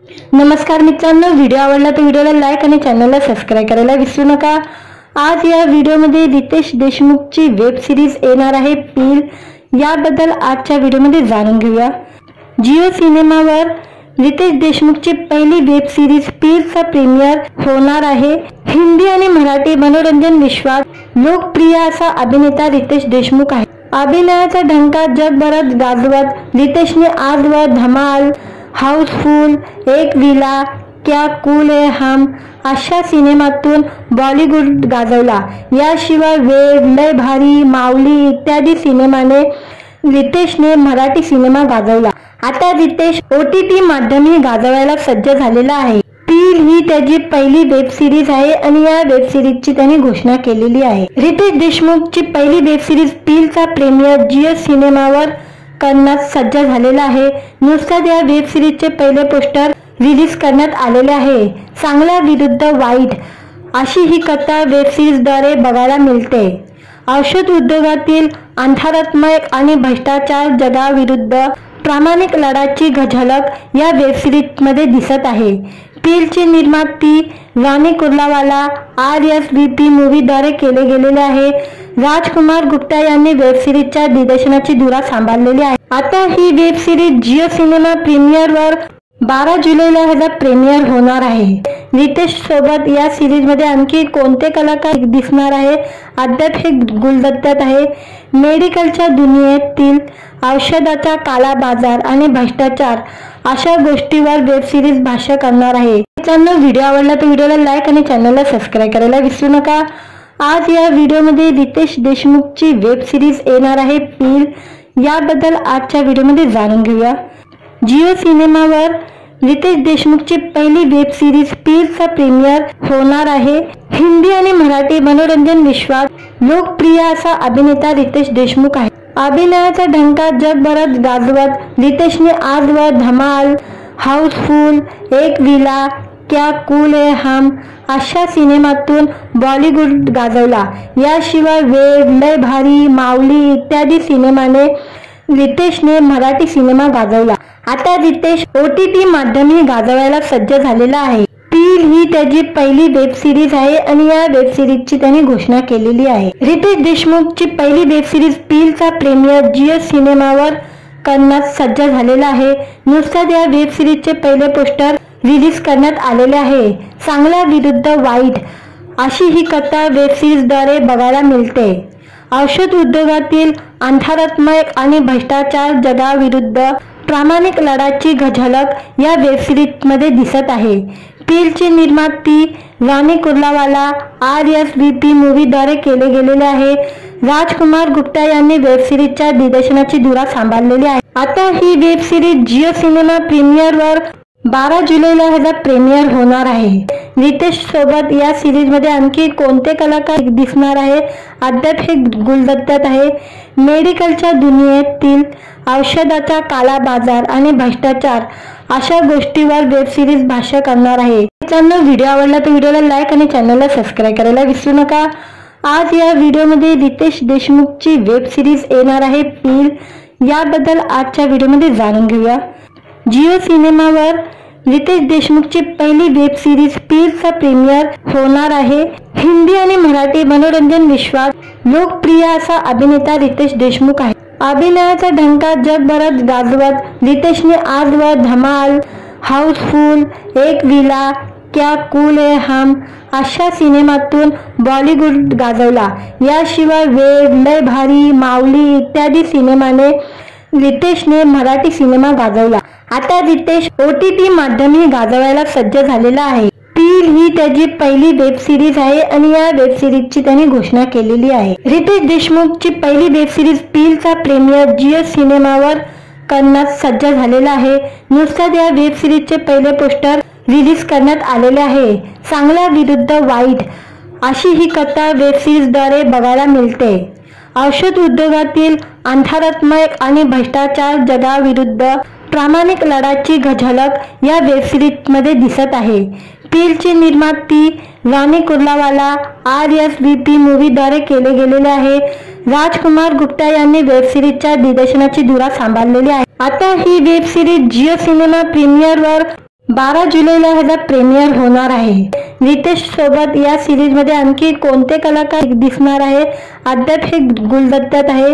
नमस्कार मित्रांनो, व्हिडिओ आवडला तर व्हिडिओला लाईक आणि चॅनलला सबस्क्राइब करायला विसरू नका। आज या व्हिडिओमध्ये रितेश देशमुखची वेब सिरीज येणार आहे पील, याबद्दल आजच्या व्हिडिओमध्ये जाणून घेऊया। जिओ सिनेमावर रितेश देशमुखची पहिली वेब सिरीज पीलचा प्रीमियर होणार आहे। हिंदी आणि मराठी मनोरंजन विश्वात लोकप्रिय असा अभिनेता रितेश देशमुख आहे। अभिनयाचा ढंका जगभरात गाजवत रितेशने आजवर धमाल, हाऊसफुल, एक विला, क्या कूल है हम अशा सिनेमातून बॉलिवूड गाजवला। याशिवाय वेड, लय भारी, माऊली इत्यादी सिनेमाने रितेशने मराठी सिनेमा गाजवला। आता रितेश OTT माध्यमही गाजवायला सज्ज झालेला आहे। पील ही त्याची पहिली वेब सिरीज आहे आणि या वेब सिरीजची त्यांनी घोषणा केलेली आहे। रितेश देशमुखची पहिली वेब सिरीज पीलचा प्रीमियर जिओ सिनेमावर करण्यात सज्ज झालेला आहे। नुकताच या वेब सिरीजचे पहिले पोस्टर रिलीज करण्यात आलेले आहे। चांगला विरुद्ध वाईट अशी ही कथा वेब सिरीजद्वारे बघायला मिळते। औषध उद्योगातील अंधारात्मक आणि भ्रष्टाचार जगाविरुद्ध प्रामाणिक लढ्याची झलक या वेब सिरीजमध्ये दिसत आहे। पीलची निर्मिती रानी कुर्लावाला RSVP मूवीद्वारे केले गेलेले आहे। राजकुमार गुप्ता यांनी वेब सिरीजच्या दिग्दर्शनाची धुरा सांभाळलेली आहे। आता ही वेब सिरीज जिओ सिनेमा प्रीमियरवर 12 जुलैला प्रीमियर होणार आहे। रितेश सोबत या सिरीज मध्ये आणखी कोणते कलाकार दिसणार आहे अद्याप हे गुलदस्त्यात आहे। मेडिकलच्या दुनियेतील औषधाचा काला बाजार आणि भ्रष्टाचार अशा गोष्टीवर वेब सिरीज भाष्य करणार आहे। मित्रांनो, व्हिडिओ आवडला तर व्हिडिओला लाईक आणि चॅनलला सबस्क्राइब करायला विसरू नका। आज या व्हिडिओमध्ये रितेश देशमुखची वेब सिरीज येणार आहे पील, याबद्दल आजच्या व्हिडिओमध्ये जाणून घेऊया। जिओ सिनेमावर रितेश देशमुखची पहिली वेब सिरीज पीलचा प्रीमियर होणार आहे। हिंदी आणि मराठी मनोरंजन विश्वात लोकप्रिय असा अभिनेता रितेश देशमुख आहे। अभिनयाचा ढंका जगभरात गाजवत रितेशने आजवर धमाल, हाऊसफुल, एक विला, क्या कूल है हम अशा सिनेमातून बॉलिवूड गाजवला। याशिवाय वेड, लय भारी, माऊली इत्यादी सिनेमाने रितेशने मराठी सिनेमा गाजवला। आता रितेश OTT माध्यमही गाजवायला सज्ज झालेला आहे। पील ही त्याची पहिली वेब सिरीज आहे आणि या वेब सिरीजची त्यांनी घोषणा केलेली आहे। रितेश देशमुखची पहिली वेब सिरीज पीलचा प्रीमियर जिओ सिनेमावर करण्यात सज्ज झालेला आहे। नुकताच या वेब सिरीजचे पहिले पोस्टर रिलीज करण्यात आलेले आहे। चांगला विरुद्ध वाईट अशी ही कथा वेब सिरीजद्वारे बघायला मिळते। औषध उद्योगातील अंधारात्मक आणि भ्रष्टाचार जगाविरुद्ध प्रामाणिक लढ्याची झलक या वेब सिरीजमध्ये दिसत आहे। पीलची निर्मिती रानी कुर्लावाला RSVP मूवीद्वारे केले गेलेले आहे। राजकुमार गुप्ता यांनी वेब सिरीजच्या दिग्दर्शनाची धुरा सांभाळलेली आहे। आता ही वेब सिरीज जिओ सिनेमा प्रीमियरवर 12 जुलैला प्रीमियर होणार आहे। रितेश सोबत या सिरीज मध्ये आणखी कोणते कलाकार दिसणार आहे अद्याप हे गुलदस्त्यात आहे। मेडिकलच्या दुनियेतील औषधाचा काला बाजार आणि भ्रष्टाचार अशा गोष्टीवर वेब सिरीज भाष्य करणार आहे। मित्रांनो, व्हिडिओ आवडला तर व्हिडिओला लाईक आणि चॅनलला सबस्क्राइब करायला विसरू नका। आज या व्हिडिओमध्ये रितेश देशमुखची वेब सिरीज येणार आहे पील, याबद्दल आजच्या व्हिडिओमध्ये जाणून घेऊया। जिओ सिनेमावर रितेश देशमुखची पहिली वेब सिरीज पीलचा प्रीमियर होणार आहे। हिंदी आणि मराठी मनोरंजन विश्वात लोकप्रिय असा अभिनेता रितेश देशमुख आहे। अभिनयाचा ढंका जगभरात गाजवत रितेशने आजवर धमाल, हाऊसफुल, एक विला, क्या कूल है हम अशा सिनेमातून बॉलिवूड गाजवला। याशिवाय वेड, लय भारी, माऊली इत्यादी सिनेमाने रितेशने मराठी सिनेमा गाजवला। आता रितेश OTT माध्यमही गाजवायला सज्ज झालेला आहे। पील ही त्याची पहिली वेब सिरीज आहे आणि या वेब सिरीजची त्यांनी घोषणा केलेली आहे। रितेश देशमुखची पहिली वेब सिरीज पीलचा प्रीमियर जिओ सिनेमावर करण्यात सज्ज झालेला आहे। नुकताच या वेब सिरीजचे पहिले पोस्टर रिलीज करण्यात आलेले आहे। चांगला विरुद्ध वाईट अशी ही कथा वेब सिरीजद्वारे बघायला मिळते। औषध उद्योगातील अंधारात्मक आणि भ्रष्टाचार जगाविरुद्ध प्रामाणिक लढ्याची झलक या वेब सिरीजमध्ये दिसत आहे। पीलची निर्मिती रानी कुर्लावाला RSVP मूवीद्वारे केले गेलेले आहे। राजकुमार गुप्ता यांनी वेब सिरीजच्या दिग्दर्शनाची धुरा सांभाळलेली आहे। आता ही वेब सिरीज जिओ सिनेमा प्रीमियरवर 12 जुलैला ह्याचा प्रीमियर होणार आहे। रितेश सोबत या सिरीज मध्ये आणखी कोणते कलाकार दिसणार आहे अद्याप हे गुलदस्त्यात आहे।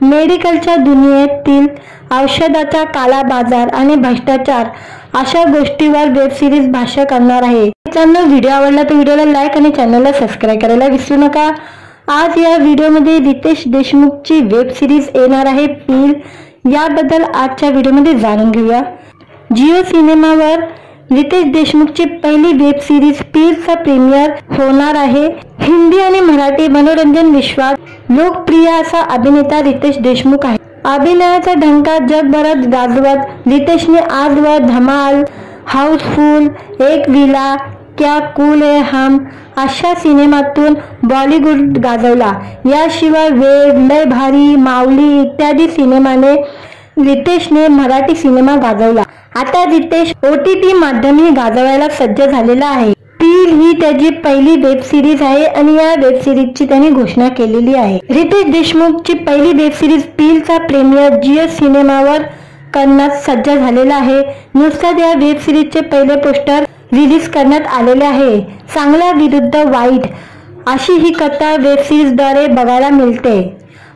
मेडिकलच्या दुनियेतील औषधाचा काळा बाजार आणि भ्रष्टाचार अशा गोष्टीवर वेब सिरीज भाष्य करणार आहे। मित्रांनो, व्हिडिओ आवडला तर व्हिडिओला लाईक आणि चॅनलला सबस्क्राईब करायला विसरू नका। आज या व्हिडिओमध्ये रितेश देशमुखची वेब सिरीज येणार आहे पील, याबद्दल आजच्या व्हिडिओमध्ये जाणून घेऊया। जिओ सिनेमावर रितेश देशमुखची पहिली वेब सिरीज पीलचा प्रीमियर होणार आहे। हिंदी आणि मराठी मनोरंजन विश्वात लोकप्रिय असा अभिनेता रितेश देशमुख आहे। अभिनयाचा ढंका जगभरात गाजवत रितेशने आजवर धमाल, हाऊसफुल, एक विला, क्या कूल है हम अशा सिनेमातून बॉलिवूड गाजवला। याशिवाय वेड, लय भारी, माऊली इत्यादी सिनेमाने रितेशने मराठी सिनेमा गाजवला। आता रितेश OTT माध्यमही गाजवायला सज्ज झालेला आहे। पील ही त्याची पहिली वेब सिरीज आहे आणि या वेब सिरीजची त्याने घोषणा केलेली आहे। रितेश देशमुखची पहिली वेब सिरीज पीलचा प्रीमियर जिओ सिनेमावर करण्यास सज्ज झालेला आहे। नुकताच या वेब सिरीजचे पहिले पोस्टर रिलीज करण्यात आलेले आहे। चांगला विरुद्ध वाईट अशी ही कथा वेब सिरीजद्वारे बघायला मिळते।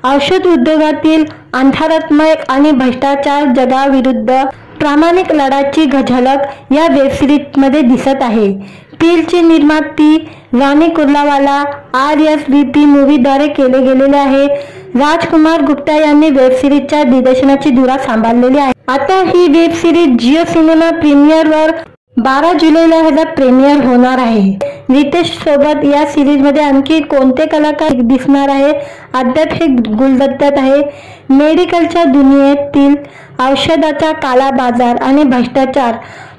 औषध उद्योगातील अंधारात्मक आणि भ्रष्टाचार जगाविरुद्ध प्रामाणिक लढ्याची झलक या वेब सिरीज मध्ये दिसत आहे। पीलची निर्माती रानी कुर्लावाला RSVP मूवीद्वारे केले गेलेले आहे। राजकुमार गुप्ता यांनी वेब सिरीजच्या दिग्दर्शनाची धुरा सांभाळलेली आहे। आता ही वेब सिरीज जिओ सिनेमा प्रीमियरवर 12 जुलैला ह्याचा प्रीमियर होणार आहे। रितेश सोबत या सिरीज मध्ये आणखी कोणते कलाकार दिसणार आहे अद्याप हे गुलदस्त्यात आहे। मेडिकलच्या दुनियेतील औषधाचा काळा बाजार आणि भ्रष्टाचार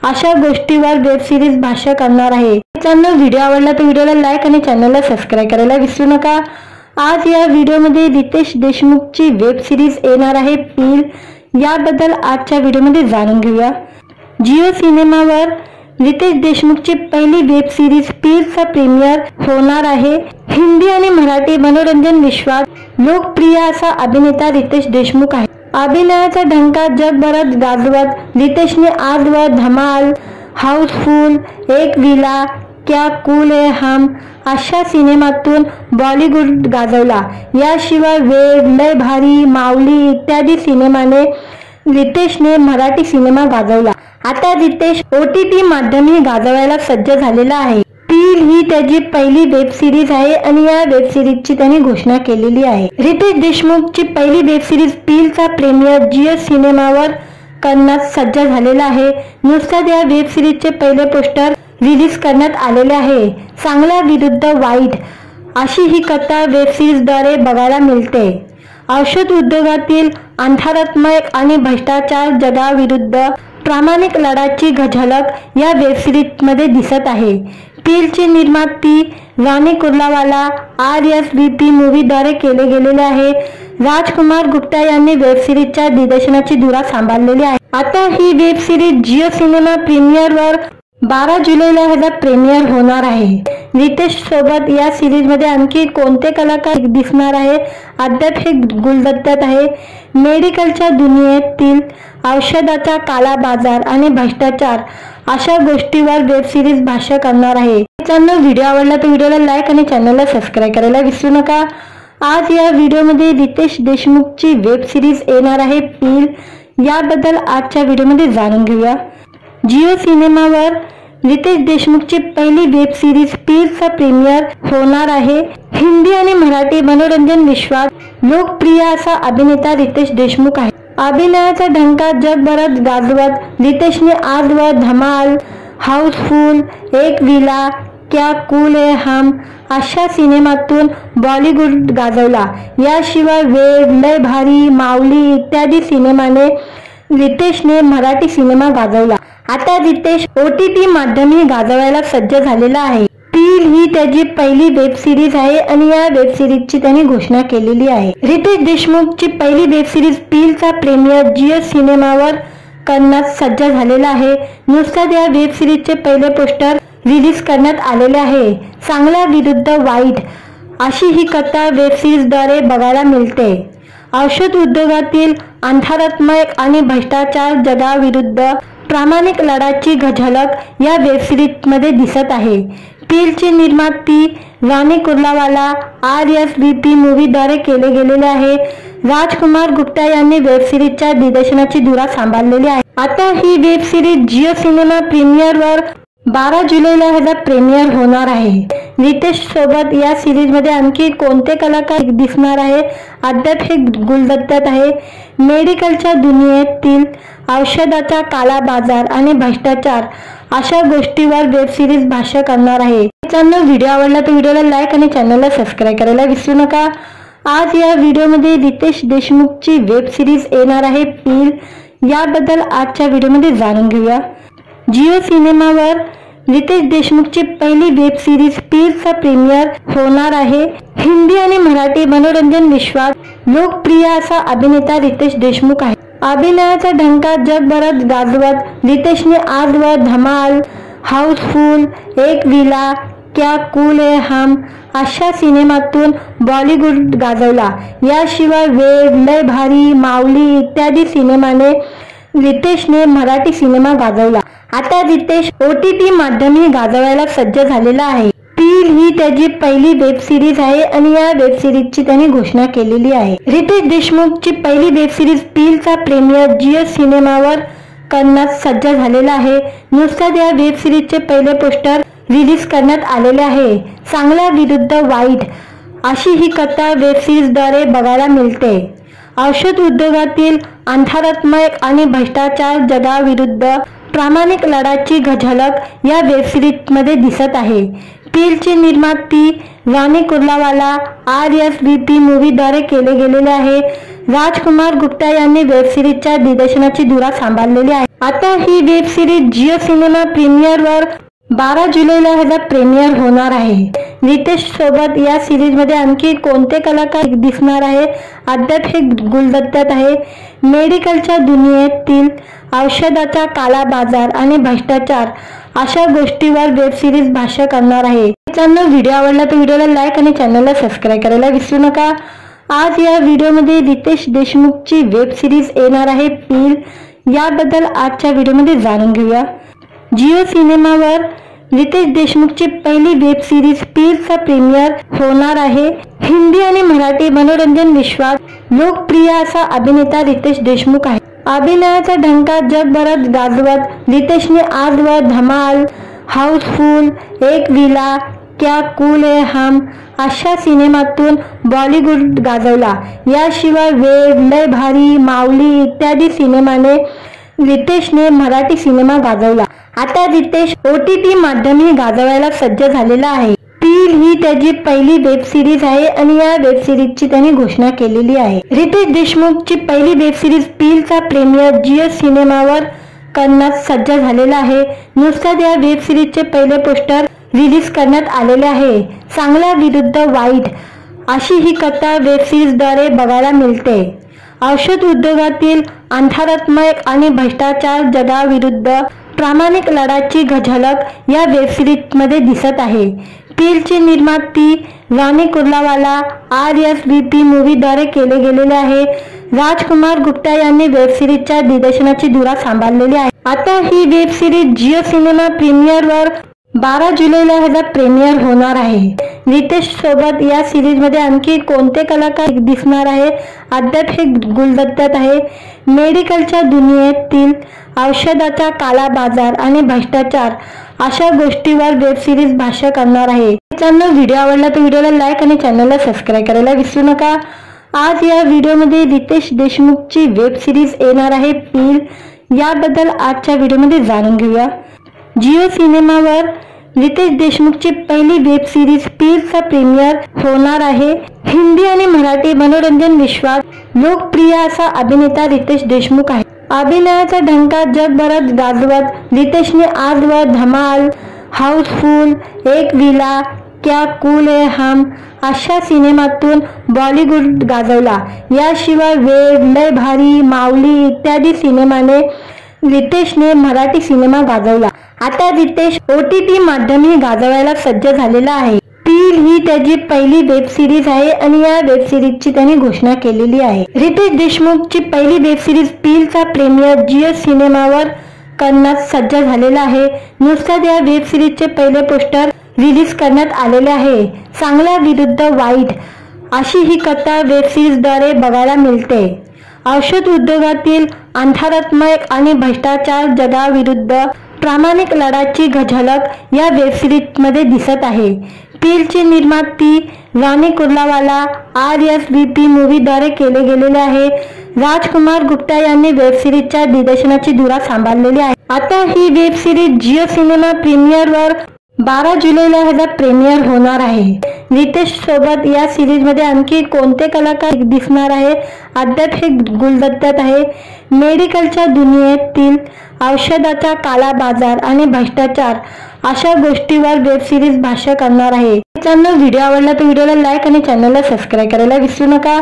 अशा गोष्टीवर वेब सिरीज भाष्य करणार आहे। मित्रांनो, व्हिडिओ आवडला तर व्हिडिओला लाईक आणि चॅनलला सबस्क्राईब करायला विसरू नका। आज या व्हिडिओमध्ये रितेश देशमुखची वेब सिरीज येणार आहे पील, याबद्दल आजच्या व्हिडिओमध्ये जाणून घेऊया। जिओ सिनेमावर रितेश देशमुखची पहिली वेब सिरीज पीलचा प्रीमियर होणार आहे। हिंदी आणि मराठी मनोरंजन विश्वात लोकप्रिय असा अभिनेता रितेश देशमुख आहे। अभिनयाचा ढंका जगभरात गाजवत रितेशने आजवर धमाल, हाऊसफुल, एक विला, क्या कूल है हम अशा सिनेमातून बॉलिवूड गाजवला। याशिवाय वेड, लय भारी, माऊली इत्यादी सिनेमाने रितेशने मराठी सिनेमा गाजवला। आता रितेश OTT माध्यमही गाजवायला सज्ज झालेला आहे। पील ही त्याची पहिली वेब सिरीज आहे आणि या वेब सिरीजची त्याने घोषणा केलेली आहे। रितेश देशमुखची पहिली वेब सिरीज पीलचा प्रीमियर जिओ सिनेमावर करण्यास सज्ज झालेला आहे। नुकताच या वेब सिरीजचे पहिले पोस्टर रिलीज करण्यात आलेले आहे। चांगला विरुद्ध वाईट अशी ही कथा वेब सिरीजद्वारे बघायला मिळते। औषध उद्योगातील अंधारात्मक आणि भ्रष्टाचार जगाविरुद्ध प्रामाणिक लढ्याची झलक या वेब सिरीज मध्ये दिसत आहे। पीलची निर्माती रानी कुर्लावाला RSVP मूवीद्वारे केले गेलेले आहे। राजकुमार गुप्ता यांनी वेब सिरीजच्या दिग्दर्शनाची धुरा सांभाळलेली आहे। आता ही वेब सिरीज जिओ सिनेमा प्रीमियरवर 12 जुलैला ह्याचा प्रीमियर होणार आहे। रितेश सोबत या सिरीज मध्ये आणखी कोणते कलाकार दिसणार आहे अद्याप हे गुलदस्त्यात आहे। मेडिकलच्या दुनियेतील औषधाचा काळा बाजार आणि भ्रष्टाचार अशा गोष्टीवर वेब सिरीज भाष्य करणार आहे। मित्रांनो, व्हिडिओ आवडला तर व्हिडिओला लाईक आणि चॅनलला सबस्क्राईब करायला विसरू नका। आज या व्हिडिओमध्ये रितेश देशमुखची वेब सिरीज येणार आहे पील, याबद्दल आजच्या व्हिडिओमध्ये जाणून घेऊया। जिओ सिनेमावर रितेश देशमुखची पहिली वेब सिरीज पीलचा प्रीमियर होणार आहे। हिंदी आणि मराठी मनोरंजन विश्वात लोकप्रिय असा अभिनेता रितेश देशमुख आहे। अभिनयाचा ढंका जगभरात गाजवत रितेशने आजवर धमाल, हाऊसफुल, एक विला, क्या कूल है हम अशा सिनेमातून बॉलिवूड गाजवला। याशिवाय वेड, लय भारी, माऊली इत्यादी सिनेमाने रितेशने मराठी सिनेमा गाजवला। आता रितेश OTT माध्यमही गाजवायला सज्ज झालेला आहे। पील ही त्याची पहिली वेब सिरीज आहे आणि या वेब सिरीजची त्याने घोषणा केलेली आहे। रितेश देशमुखची पहिली वेब सिरीज पीलचा प्रीमियर जिओ सिनेमावर करण्यास सज्ज झालेला आहे। नुकताच या वेब सिरीजचे पहिले पोस्टर रिलीज करण्यात आलेले आहे। चांगला विरुद्ध वाईट अशी ही कथा वेब सिरीजद्वारे बघायला मिळते। औषध उद्योगातील अंधारात्मक आणि भ्रष्टाचार जगाविरुद्ध प्रामाणिक लढाची झलक या वेब सिरीज मध्ये दिसत आहे। पीलची निर्माती राणी कुर्लावाला RSVP मूवीद्वारे केले गेलेले आहे। राजकुमार गुप्ता यांनी वेब सिरीजच्या दिग्दर्शनाची धुरा सांभाळलेली आहे। आता ही वेब सिरीज जिओ सिनेमा प्रीमियरवर 12 जुलैला ह्याचा प्रीमियर होणार आहे। रितेश सोबत या सिरीज मध्ये आणखी कोणते कलाकार दिसणार आहे अद्याप हे गुलदस्त्यात आहे। मेडिकलच्या दुनियेतील औषधाचा काला बाजार आणि भ्रष्टाचार अशा गोष्टीवर वेब सिरीज भाष्य करणार आहे। मित्रांनो, व्हिडिओ आवडला तर व्हिडिओला लाईक आणि चॅनलला सबस्क्राईब करायला विसरू नका। आज या व्हिडिओमध्ये रितेश देशमुखची वेब सिरीज येणार आहे पील, याबद्दल आजच्या व्हिडिओमध्ये जाणून घेऊया। जिओ सिनेमावर रितेश देशमुखची पहिली वेब सिरीज पीलचा प्रीमियर होणार आहे। हिंदी आणि मराठी मनोरंजन विश्वात लोकप्रिय असा अभिनेता रितेश देशमुख आहे। अभिनयाचा ढंका जगभरात गाजवत रितेशने आजवर धमाल, हाऊसफुल, एक विला, क्या कूल है हम अशा सिनेमातून बॉलिवूड गाजवला। याशिवाय वेड, लय भारी, माऊली इत्यादी सिनेमाने रितेशने मराठी सिनेमा गाजवला। आता रितेश OTT माध्यमही गाजवायला सज्ज झालेला आहे। पील ही त्याची पहिली वेब सिरीज आहे आणि या वेब सिरीजची त्यांनी घोषणा केलेली आहे। रितेश देशमुखची पहिली वेब सिरीज पीलचा प्रीमियर जिओ सिनेमावर करण्यास सज्ज झालेला आहे। नुकताच या वेब सिरीजचे पहिले पोस्टर रिलीज करण्यात आलेले आहे। चांगल्या विरुद्ध वाईट अशी ही कथा वेब सिरीजद्वारे बघायला मिळते। औषध उद्योगातील अंधारात्मक आणि भ्रष्टाचार जगाविरुद्ध प्रामाणिक लढाची झलक या वेब सिरीज मध्ये दिसत आहे। पीलची निर्माती राणी कुर्लावाला RSVP मूवीद्वारे केले गेलेले आहे। राजकुमार गुप्ता यांनी वेब सिरीजच्या दिग्दर्शनाची धुरा सांभाळलेली आहे। आता ही वेब सिरीज जिओ सिनेमा प्रीमियरवर 12 जुलैला ह्याचा प्रीमियर होणार आहे। रितेश सोबत या सिरीज मध्ये आणखी कोणते कलाकार दिसणार आहे अद्याप हे गुलदस्त्यात आहे। मेडिकलच्या दुनियेतील औषधाचा काला बाजार आणि भ्रष्टाचार अशा गोष्टीवर वेब सिरीज भाष्य करणार आहे। मित्रांनो, व्हिडिओ आवडला तर व्हिडिओला लाईक आणि चॅनलला सबस्क्राईब करायला विसरू नका। आज या व्हिडिओमध्ये रितेश देशमुखची वेब सिरीज येणार आहे पील, याबद्दल आजच्या व्हिडिओमध्ये जाणून घेऊया। जिओ सिनेमावर रितेश देशमुखची पहिली वेब सिरीज पीलचा प्रीमियर होणार आहे। हिंदी आणि मराठी मनोरंजन विश्वात लोकप्रिय असा अभिनेता रितेश देशमुख आहे। अभिनयाचा ढंका जगभरात गाजवत रितेशने आजवर धमाल, हाऊसफुल, एक विला, क्या कूल है हम अशा सिनेमातून बॉलिवूड गाजवला। याशिवाय वेड, लय भारी, माऊली इत्यादी सिनेमाने रितेशने मराठी सिनेमा गाजवला। आता रितेश OTT माध्यमही गाजवायला सज्ज झालेला आहे। पील ही त्याची पहिली वेब सिरीज आहे आणि या वेब सिरीजची त्यांनी घोषणा केलेली आहे। रितेश देशमुखची पहिली वेब सिरीज पीलचा प्रीमियर जिओ सिनेमावर करण्यास सज्ज झालेला आहे। नुकताच या वेब सिरीजचे पहिले पोस्टर रिलीज करण्यात आलेले आहे। चांगल्या विरुद्ध वाईट अशी ही कथा वेब सिरीजद्वारे बघायला मिळते। औषध उद्योगातील अंधारात्मक आणि भ्रष्टाचार जगाविरुद्ध प्रामाणिक लढाची झलक या वेब सिरीज मध्ये दिसत आहे। पीलची निर्माती राणी कुर्लावाला RSVP मूवीद्वारे केले गेलेले आहे। राजकुमार गुप्ता यांनी वेब सिरीजच्या दिग्दर्शनाची धुरा सांभाळलेली आहे। आता ही वेब सिरीज जिओ सिनेमा प्रीमियरवर 12 जुलैला ह्याचा प्रीमियर होणार आहे। रितेश सोबत या सिरीज मध्ये आणखी कोणते कलाकार दिसणार आहे अद्याप हे गुलदस्त्यात आहे। मेडिकलच्या दुनियेतील औषधाचा काला बाजार आणि भ्रष्टाचार अशा गोष्टीवर वेब सिरीज भाष्य करणार आहे। मित्रांनो, व्हिडिओ आवडला तर व्हिडिओला लाईक आणि चॅनलला सबस्क्राईब करायला विसरू नका। आज या व्हिडिओमध्ये रितेश देशमुखची वेब सिरीज येणार आहे पील, याबद्दल आजच्या व्हिडिओमध्ये जाणून घेऊया। जिओ सिनेमावर रितेश देशमुखची पहिली वेब सिरीज पीलचा प्रीमियर होणार आहे। हिंदी आणि मराठी मनोरंजन विश्वात लोकप्रिय असा अभिनेता रितेश देशमुख आहे। अभिनयाचा ढंका जगभरात गाजवत रितेशने आजवर धमाल, हाऊसफुल, एक विला, क्या कूल है हम अशा सिनेमातून बॉलिवूड गाजवला। याशिवाय वेड, लय भारी, माऊली इत्यादी सिनेमाने रितेशने मराठी सिनेमा गाजवला। आता रितेश OTT माध्यमही गाजवायला सज्ज झालेला आहे। पील ही त्याची पहिली वेब सिरीज आहे आणि या वेब सिरीजची त्यांनी घोषणा केलेली आहे। रितेश देशमुखची पहिली वेब सिरीज पीलचा प्रीमियर जिओ सिनेमावर करण्यास सज्ज झालेला आहे। नुकताच या वेब सिरीजचे पहिले पोस्टर रिलीज करण्यात आलेले आहे। चांगल्या विरुद्ध वाईट अशी ही कथा वेब सिरीजद्वारे बघायला मिळते। औषध उद्योगातील अंधारात्मय आणि भ्रष्टाचार जगाविरुद्ध प्रामाणिक लढ्याची झलक या वेब सिरीज मध्ये दिसत आहे। पीलची निर्माती रानी कुर्लावाला RSVP मूवीद्वारे केले गेलेले आहे। राजकुमार गुप्ता यांनी वेब सिरीजच्या दिग्दर्शनाची धुरा सांभाळलेली आहे। आता ही वेब सिरीज जिओ सिनेमा प्रीमियरवर 12 जुलैला ह्याचा प्रीमियर होणार आहे। रितेश सोबत या सिरीज मध्ये आणखी कोणते कलाकार दिसणार आहे अद्याप हे गुलदस्त्यात आहे। मेडिकलच्या दुनियेतील औषधाचा काला बाजार आणि भ्रष्टाचार अशा गोष्टीवर वेब सिरीज भाष्य करणार आहे। मित्रांनो, व्हिडिओ आवडला तर व्हिडिओला लाईक आणि चॅनलला सबस्क्राईब करायला विसरू नका।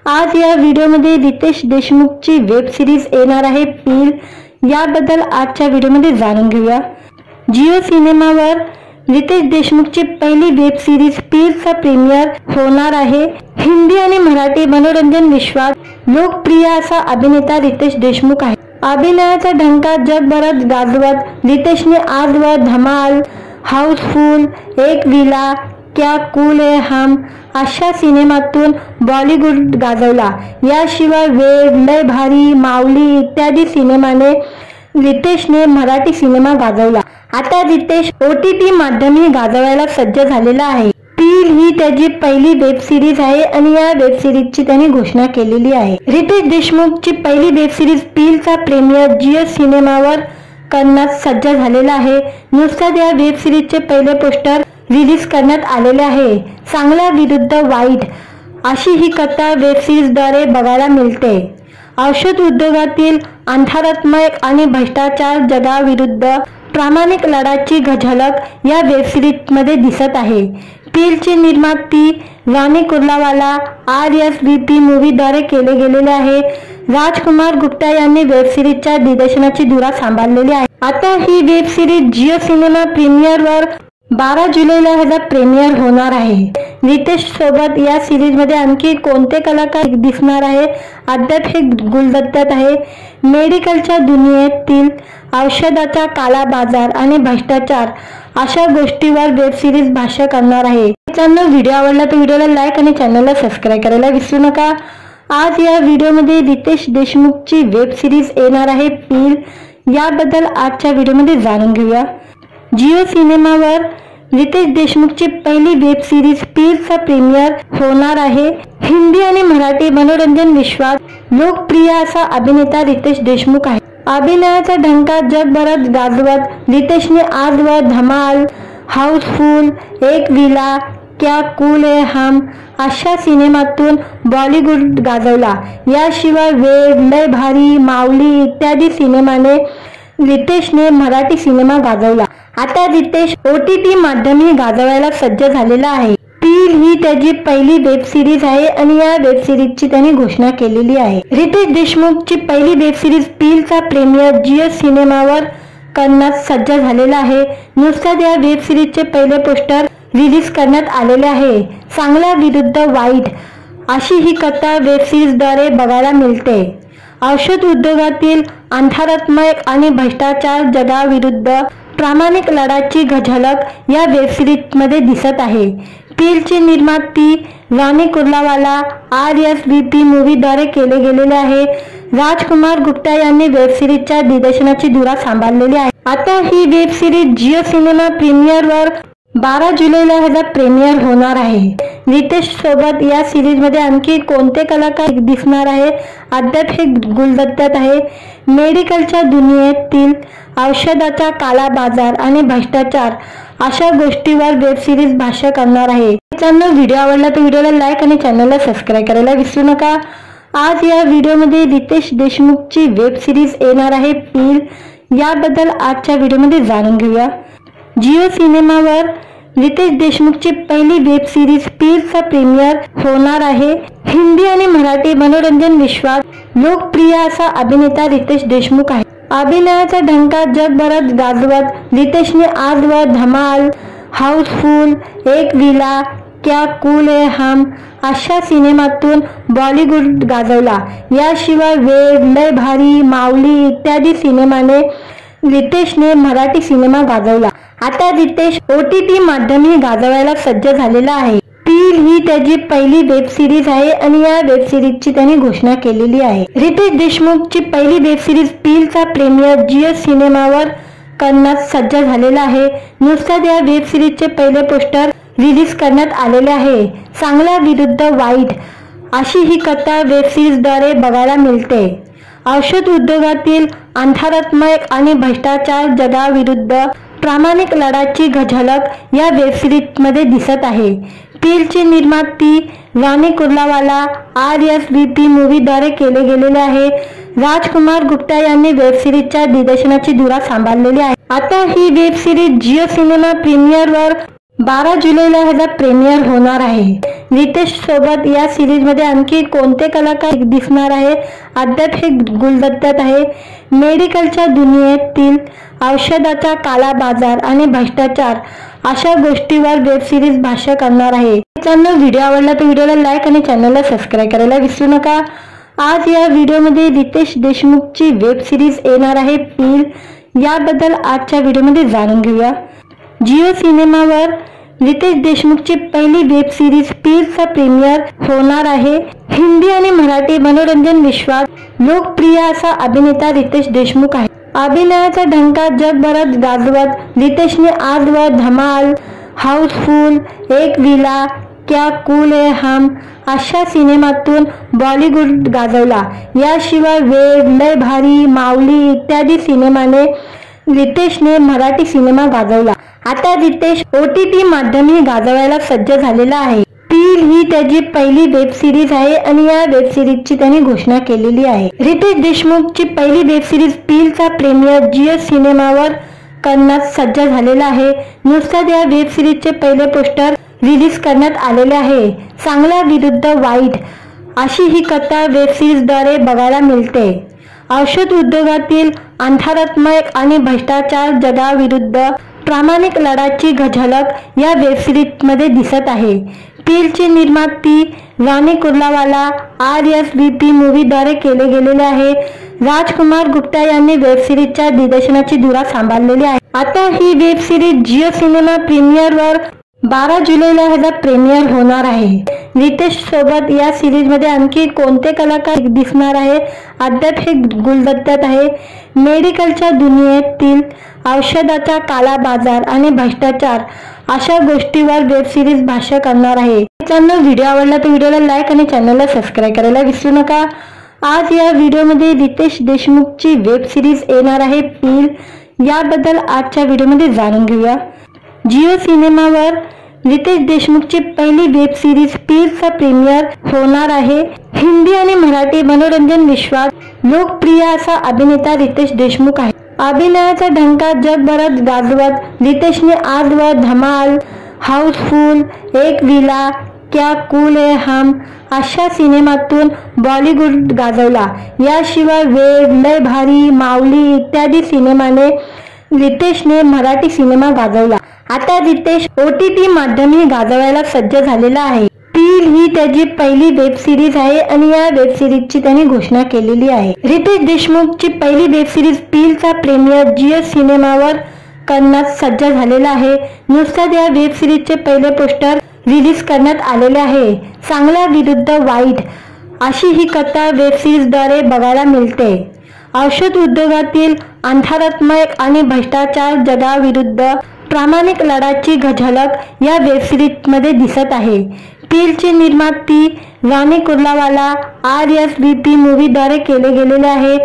आज या व्हिडिओमध्ये रितेश देशमुखची वेब सिरीज येणार आहे पील, याबद्दल आजच्या व्हिडिओमध्ये जाणून घेऊया। जिओ सिनेमावर रितेश देशमुखची पहिली वेब सिरीज पीलचा प्रीमियर होणार आहे। हिंदी आणि मराठी मनोरंजन विश्वात लोकप्रिय असा अभिनेता रितेश देशमुख आहे। अभिनयाचा ढंका जगभरात गाजवत रितेशने आजवर धमाल, हाऊसफुल, एक विला, क्या कूल है हम अशा सिनेमातून बॉलिवूड गाजवला। याशिवाय वेड, लय भारी, माऊली इत्यादी सिनेमाने रितेशने मराठी सिनेमा गाजवला। आता रितेश OTT माध्यमही गाजवायला सज्ज झालेला आहे। पील ही त्याची पहिली वेब सिरीज आहे आणि या वेब सिरीजची त्यांनी घोषणा केलेली आहे। रितेश देशमुखची पहिली वेब सिरीज पीलचा प्रीमियर जिओ सिनेमावर करण्यास सज्ज झालेला आहे। नुकताच या वेब सिरीजचे पहिले पोस्टर रिलीज करण्यात आलेले आहे। चांगल्या विरुद्ध वाईट अशी ही कथा वेब सिरीजद्वारे बघायला मिळते। औषध उद्योगातील अंधारात्मय आणि भ्रष्टाचार जगाविरुद्ध प्रामाणिक लढ्याची झलक या वेब सिरीज मध्ये दिसत आहे। पीलची निर्माती रानी कुर्लावाला RSVP मूवीद्वारे केले गेलेले आहे। राजकुमार गुप्ता यांनी वेब सिरीजच्या दिग्दर्शनाची धुरा सांभाळलेली आहे। आता ही वेब सिरीज जिओ सिनेमा प्रीमियरवर 12 जुलैला ह्याचा प्रीमियर होणार आहे। रितेश सोबत या सिरीज मध्ये आणखी कोणते कलाकार दिसणार आहे अद्याप हे गुलदस्त्यात आहे। मेडिकलच्या दुनियेतील औषधाचा काला बाजार आणि भ्रष्टाचार अशा गोष्टीवर वेब सिरीज भाष्य करणार आहे। मित्रांनो, व्हिडिओ आवडला तर व्हिडिओला लाईक आणि चॅनलला सबस्क्राईब करायला विसरू नका। आज या व्हिडिओमध्ये रितेश देशमुखची वेब सिरीज येणार आहे पील, याबद्दल आजच्या व्हिडिओमध्ये जाणून घेऊया। जिओ सिनेमावर रितेश देशमुखची पहिली वेब सिरीज पीलचा प्रीमियर होणार आहे। हिंदी आणि मराठी मनोरंजन विश्वात लोकप्रिय असा अभिनेता रितेश देशमुख आहे। अभिनयाचा ढंका जगभरात गाजवत रितेशने आजवर धमाल, हाऊसफुल, एक विला, क्या कूल है हम अशा सिनेमातून बॉलिवूड गाजवला। याशिवाय वेड, लय भारी, माऊली इत्यादी सिनेमाने रितेशने मराठी सिनेमा गाजवला। आता रितेश OTT माध्यमही गाजवायला सज्ज झालेला आहे। पील ही त्याची पहिली वेब सिरीज आहे आणि या वेब सिरीजची त्यांनी घोषणा केलेली आहे। रितेश देशमुखची पहिली वेब सिरीज पीलचा प्रीमियर जिओ सिनेमावर करण्यास सज्ज झालेला आहे। नुकताच या वेब सिरीजचे पहिले पोस्टर रिलीज करण्यात आलेले आहे। चांगल्या विरुद्ध वाईट अशी ही कथा वेब सिरीजद्वारे बघायला मिळते। औषध उद्योगातील अंधारात्मय आणि भ्रष्टाचार जगाविरुद्ध प्रामाणिक लढ्याची झलक या वेब सिरीज मध्ये दिसत आहे। पीलची निर्माती रानी कुर्लावाला RSVP मूवीद्वारे केले गेलेले आहे। राजकुमार गुप्ता यांनी वेब सिरीजच्या दिग्दर्शनाची धुरा सांभाळलेली आहे। आता ही वेब सिरीज जिओ सिनेमा प्रीमियरवर 12 जुलैला ह्याचा प्रीमियर होणार आहे। रितेश सोबत या सिरीज मध्ये आणखी कोणते कलाकार दिसणार आहे अद्याप हे गुलदस्त्यात आहे। मेडिकलच्या दुनियेतील औषधाचा काला बाजार आणि भ्रष्टाचार अशा गोष्टीवर वेब सिरीज भाष्य करणार आहे। मित्रांनो, व्हिडिओ आवडला तर व्हिडिओला लाईक आणि चॅनलला सबस्क्राईब करायला विसरू नका। आज या व्हिडिओमध्ये रितेश देशमुखची वेब सिरीज येणार आहे पील, याबद्दल आजच्या व्हिडिओमध्ये जाणून घेऊया। जिओ सिनेमावर रितेश देशमुखची पहिली वेब सिरीज पीलचा प्रीमियर होणार आहे। हिंदी आणि मराठी मनोरंजन विश्वात लोकप्रिय असा अभिनेता रितेश देशमुख आहे। अभिनयाचा ढंका जगभरात गाजवत रितेशने आजवर धमाल, हाऊसफुल, एक विला, क्या कूल है हम अशा सिनेमातून बॉलिवूड गाजवला। याशिवाय वेड, लय भारी, माऊली इत्यादी सिनेमाने रितेशने मराठी सिनेमा गाजवला. आता रितेश OTT माध्यमही गाजवायला सज्ज झालेला आहे. पील ही त्याची पहिली वेब सिरीज आहे आणि या वेब सिरीजची त्यांनी घोषणा केलेली आहे. रितेश देशमुखची पहिली वेब सिरीज पीलचा प्रीमियर जिओ सिनेमावर करण्यात सज्ज झालेला आहे. नुकताच या वेब सिरीजचे पहिले पोस्टर रिलीज करण्यात आलेले आहे. चांगला विरुद्ध वाईट अशी ही कथा वेब सिरीजद्वारे बघायला मिळते. औषध उद्योगातील अंधारात्मक आणि भ्रष्टाचार जगाविरुद्ध प्रामाणिक लढ्याची झलक या वेब सिरीजमध्ये दिसत आहे. पीलची निर्मिती राणी कुर्लावाला RSVP मूव्हीद्वारे केले गेलेले आहे. राजकुमार गुप्ता यांनी वेब सिरीजच्या दिग्दर्शनाची धुरा सांभाळलेली आहे. आता ही वेब सिरीज जिओ सिनेमा प्रीमियरवर 12 जुलैला ह्याचा प्रीमियर होणार आहे. रितेश सोबत या सिरीजमध्ये आणखी कोणते कलाकार दिसणार आहे अद्याप हे गुलदस्त्यात आहे. मेडिकलच्या दुनियेतील औषधाचा काला बाजार आणि भ्रष्टाचार अशा गोष्टीवर वेब सिरीज भाष्य करणार आहे. मित्रांनो, व्हिडिओ आवडला तर व्हिडिओला लाईक आणि चॅनलला सबस्क्राईब करायला विसरू नका. आज या व्हिडिओमध्ये रितेश देशमुखची वेब सिरीज येणार आहे पील, याबद्दल आजच्या व्हिडिओमध्ये जाणून घेऊया. जिओ सिनेमावर रितेश देशमुखची पहिली वेब सिरीज पीलचा प्रीमियर होणार आहे. हिंदी आणि मराठी मनोरंजन विश्वात लोकप्रिय असा अभिनेता रितेश देशमुख आहे. अभिनयाचा ढंका जगभरात गाजवत रितेशने आजवर धमाल, हाऊसफुल, एक विला, क्या कूल है हम अशा सिनेमातून बॉलिवूड गाजवला. याशिवाय वेड, लय भारी, माऊली इत्यादी सिनेमाने रितेशने मराठी सिनेमा गाजवला. आता रितेश OTT माध्यमही गाजवायला सज्ज झालेला आहे. पील ही त्याची पहिली वेब सिरीज आहे आणि या वेब सिरीजची त्यांनी घोषणा केलेली आहे. रितेश देशमुखची पहिली वेब सिरीज पीलचा प्रीमियर जिओ सिनेमावर करण्यात सज्ज झालेला आहे. नुकताच या वेब सिरीजचे पहिले पोस्टर रिलीज करण्यात आलेले आहे. चांगला विरुद्ध वाईट अशी ही कथा वेब सिरीजद्वारे बघायला मिळते. औषध उद्योगातील अंधारात्मक आणि भ्रष्टाचार जगाविरुद्ध प्रामाणिक लढ्याची झलक या वेब सिरीजमध्ये दिसत आहे. पीलची निर्मिती राणी कुर्लावाला RSVP मूव्हीद्वारे केले गेलेले आहे. राजकुमार गुप्ता यांनी वेब सिरीजच्या दिग्दर्शनाची धुरा सांभाळलेली आहे. आता ही वेब सिरीज जिओ सिनेमा प्रीमियरवर 12 जुलैला ह्याचा प्रीमियर होणार आहे. रितेश सोबत या सिरीजमध्ये आणखी कोणते कलाकार दिसणार आहे अद्याप हे गुलदस्त्यात आहे. मेडिकलच्या दुनियेतील औषधाचा काला बाजार आणि भ्रष्टाचार अशा गोष्टीवर वेब सिरीज भाष्य करणार आहे. मित्रांनो, व्हिडिओ आवडला तर व्हिडिओला लाईक आणि चॅनलला सबस्क्राईब करायला विसरू नका. आज या व्हिडिओमध्ये रितेश देशमुखची वेब सिरीज येणार आहे पील, याबद्दल आजच्या व्हिडिओमध्ये जाणून घेऊया. जिओ सिनेमावर रितेश देशमुखची पहिली वेब सिरीज पीलचा प्रीमियर होणार आहे. हिंदी आणि मराठी मनोरंजन विश्वात लोकप्रिय असा अभिनेता रितेश देशमुख आहे. अभिनयाचा ढंका जगभरात गाजवत रितेशने आजवर धमाल, हाऊसफुल, एक विला, क्या कूल है हम अशा सिनेमातून बॉलिवूड गाजवला. याशिवाय वेड, लय भारी, माऊली इत्यादी सिनेमाने रितेशने मराठी सिनेमा गाजवला. आता रितेश OTT माध्यमही गाजवायला सज्ज झालेला आहे. पील ही त्याची पहिली वेब सिरीज आहे आणि या वेब सिरीजची त्यांनी घोषणा केलेली आहे. रितेश देशमुखची पहिली वेब सिरीज पीलचा प्रीमियर जिओ सिनेमावर करण्यात सज्ज झालेला आहे. नुकताच या वेब सिरीजचे पहिले पोस्टर रिलीज करण्यात आलेले आहे. चांगला विरुद्ध वाईट अशी ही कथा वेब सिरीजद्वारे बघायला मिळते. औषध उद्योगातील अंधारात्मक आणि भ्रष्टाचार जगाविरुद्ध प्रामाणिक लढ्याची झलक या वेब सिरीजमध्ये दिसत आहे. पीलची निर्मिती राणी कुर्लावाला RSVP मूव्हीद्वारे केले गेलेले आहे.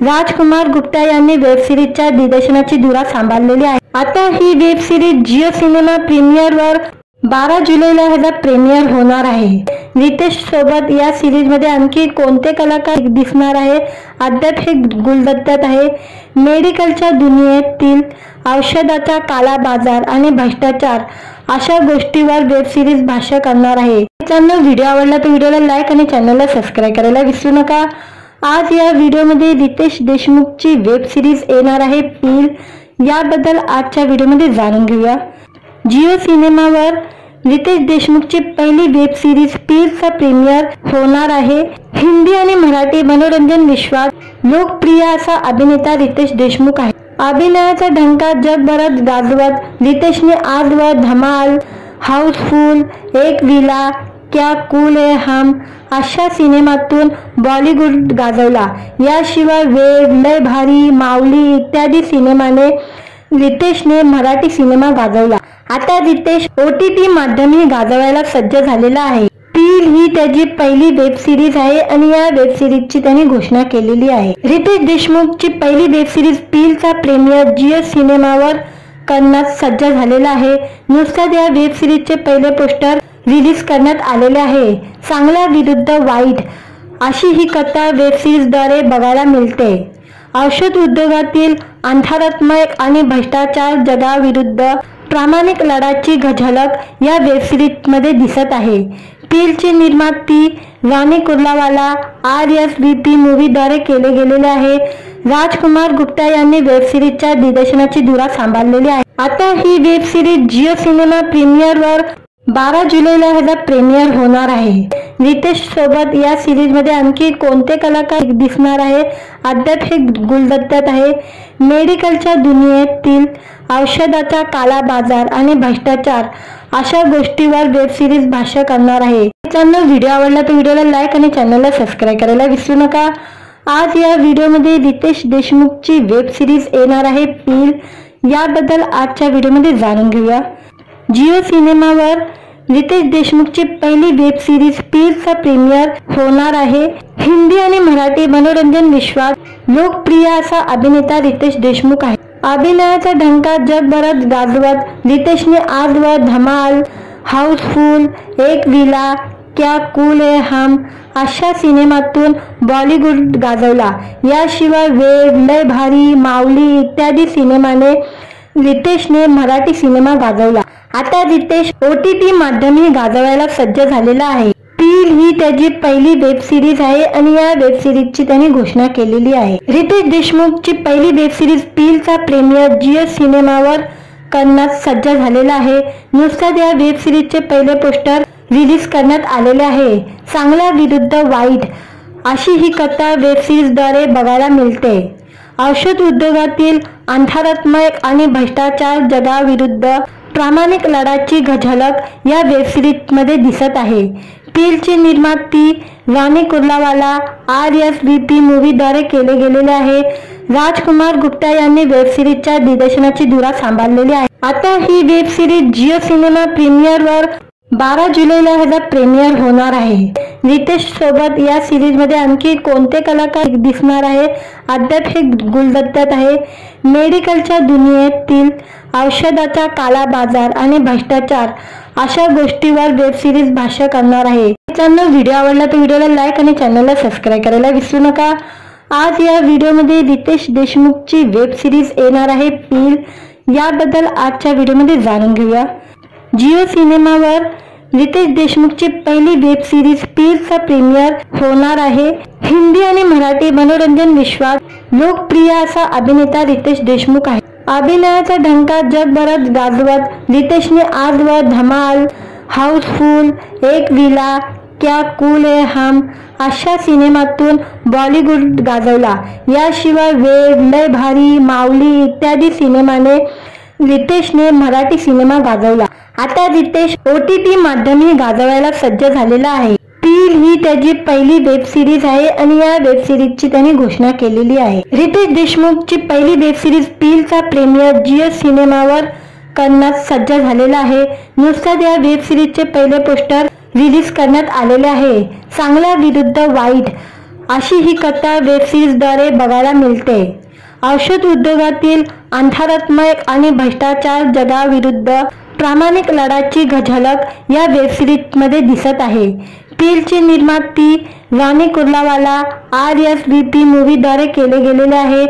राजकुमार गुप्ता यांनी वेब सिरीजच्या दिग्दर्शनाची धुरा सांभाळलेली आहे. आता ही वेब सिरीज जिओ सिनेमा प्रीमियरवर 12 जुलैला ह्याचा प्रीमियर होणार आहे. रितेश सोबत या सिरीजमध्ये आणखी कोणते कलाकार दिसणार आहे अद्याप हे गुलदस्त्यात आहे. मेडिकलच्या दुनियेतील औषधाचा काला बाजार आणि भ्रष्टाचार अशा गोष्टीवर वेब सिरीज भाष्य करणार आहे. मित्रांनो, व्हिडिओ आवडला तर व्हिडिओला लाईक आणि चॅनलला सबस्क्राईब करायला विसरू नका. आज या व्हिडिओमध्ये रितेश देशमुखची वेब सिरीज येणार आहे पील, याबद्दल आजच्या व्हिडिओमध्ये जाणून घेऊया. जिओ सिनेमावर रितेश देशमुखची पहिली वेब सिरीज पीलचा प्रीमियर होणार आहे. हिंदी आणि मराठी मनोरंजन विश्वात लोकप्रिय असा अभिनेता रितेश देशमुख आहे. अभिनयाचा ढंका जगभरात गाजवत रितेशने आजवर धमाल, हाऊसफुल, एक विला, क्या कूल है हम अशा सिनेमातून बॉलिवूड गाजवला। याशिवाय वेड, लय भारी, माऊली इत्यादी सिनेमाने रितेशने मराठी सिनेमा गाजवला। आता रितेश OTT माध्यमही गाजवायला सज्ज झालेला आहे। पील ही त्याची पहिली वेब सिरीज आहे आणि या वेब सिरीजची त्यांनी घोषणा केलेली आहे। रितेश देशमुखची पहिली वेब सिरीज पीलचा प्रीमियर जिओ सिनेमावर करण्यास सज्ज झालेला आहे। नुकताच या वेब सिरीजचे पहिले पोस्टर रिलीज करण्यात आलेले आहे। चांगला विरुद्ध वाईट अशी ही कथा वेब सिरीजद्वारे बघायला मिळते। औषध उद्योगातील अंधारात्मक आणि भ्रष्टाचार जगाविरुद्ध प्रामाणिक लढ्याची झलक या वेब सिरीजमध्ये दिसत आहे। पीलचे निर्माती राणी कुर्लावाला RSVP मूवीद्वारे केले गेलेले आहे। राजकुमार गुप्ता यांनी वेब सिरीजच्या दिग्दर्शनाची धुरा सांभाळलेली आहे। आता ही वेब सिरीज जिओ सिनेमा प्रीमियरवर 12 जुलैला ह्याचा प्रीमियर होणार आहे। रितेश सोबत या सिरीज मध्ये आणखी कोणते कलाकार दिसणार आहे अद्याप हे गुलदस्त्यात आहे। मेडिकलच्या दुनियेतील औषधाचा काला बाजार आणि भ्रष्टाचार अशा गोष्टीवर वेब सिरीज भाष्य करणार आहे। मित्रांनो, व्हिडिओ आवडला तर व्हिडिओला लाईक आणि चॅनलला सबस्क्राईब करायला विसरू नका। आज या व्हिडिओमध्ये रितेश देशमुखची वेब सिरीज येणार आहे पील, याबद्दल आजच्या व्हिडिओमध्ये जाणून घेऊया। जिओ सिनेमावर रितेश देशमुखची पहिली वेब सिरीज पीलचा प्रीमियर होणार आहे। हिंदी आणि मराठी मनोरंजन विश्वात लोकप्रिय असा अभिनेता रितेश देशमुख आहे। अभिनयाचा ढंका जगभरात गाजवत रितेशने आजवर धमाल, हाऊसफुल, एक विला, क्या कूल है हम अशा सिनेमातून बॉलिवूड गाजवला। याशिवाय वेड, लय भारी, माऊली इत्यादी सिनेमाने रितेशने मराठी सिनेमा गाजवला। आता रितेश OTT माध्यमही गाजवायला सज्ज झालेला आहे। पील ही त्याची पहिली वेब सिरीज आहे आणि या वेब सिरीजची त्यांनी घोषणा केलेली आहे। रितेश देशमुखची पहिली वेब सिरीज पीलचा प्रीमियर जिओ सिनेमावर करण्यास सज्ज झालेला आहे। नुकताच या वेब सिरीजचे पहिले पोस्टर रिलीज करण्यात आलेले आहे। चांगला विरुद्ध वाईट अशी ही कथा वेब सिरीजद्वारे बघायला मिळते। औषध उद्योगातील अंधारात्मक आणि भ्रष्टाचार जगाविरुद्ध प्रामाणिक लढ्याची झलक या वेब सिरीजमध्ये दिसत आहे। पीलचे निर्माती राणी कुर्लावाला RSVP मूवीद्वारे केले गेलेले आहे। राजकुमार गुप्ता यांनी वेब सिरीजच्या दिग्दर्शनाची धुरा सांभाळलेली आहे। आता ही वेब सिरीज जिओ सिनेमा प्रीमियरवर 12 जुलैला ह्याचा प्रीमियर होणार आहे। रितेश सोबत या सिरीज मध्ये आणखी कोणते कलाकार दिसणार आहे अद्याप हे गुलदस्त्यात आहे। मेडिकलच्या दुनियेतील औषधाचा काला बाजार आणि भ्रष्टाचार अशा गोष्टीवर वेब सिरीज भाष्य करणार आहे। मित्रांनो, व्हिडिओ आवडला तर व्हिडिओला लाईक आणि चॅनलला सबस्क्राईब करायला विसरू नका। आज या व्हिडिओमध्ये रितेश देशमुखची वेब सिरीज येणार आहे पील, याबद्दल आजच्या व्हिडिओमध्ये जाणून घेऊया। जिओ सिनेमावर रितेश देशमुखची पहिली वेब सिरीज पीलचा प्रीमियर होणार आहे। हिंदी आणि मराठी मनोरंजन विश्वात लोकप्रिय असा अभिनेता रितेश देशमुख आहे। अभिनयाचा ढंका जगभरात गाजवत रितेशने आजवर धमाल, हाऊसफुल, एक विला, क्या कूल है हम अशा सिनेमातून बॉलिवूड गाजवला। याशिवाय वेड, लय भारी, माऊली इत्यादी सिनेमाने रितेशने मराठी सिनेमा गाजवला। आता रितेश OTT माध्यमही गाजवायला सज्ज झालेला आहे। पील ही त्याची पहिली वेब सिरीज आहे आणि या वेब सिरीजची त्यांनी घोषणा केलेली आहे। रितेश देशमुखची पहिली वेब सिरीज पीलचा प्रीमियर जिओ सिनेमावर करण्यास सज्ज झालेला आहे। नुकताच या वेब सिरीजचे पहिले पोस्टर रिलीज करण्यात आलेले आहे। चांगला विरुद्ध वाईट अशी ही कथा वेब सिरीजद्वारे बघायला मिळते। औषध उद्योगातील अंधारात्मक आणि भ्रष्टाचार जगाविरुद्ध प्रामाणिक लढ्याची झलक या वेब सिरीजमध्ये दिसत आहे। पीलचे निर्माती राणी कुर्लावाला RSVP मूवीद्वारे केले गेलेले आहे।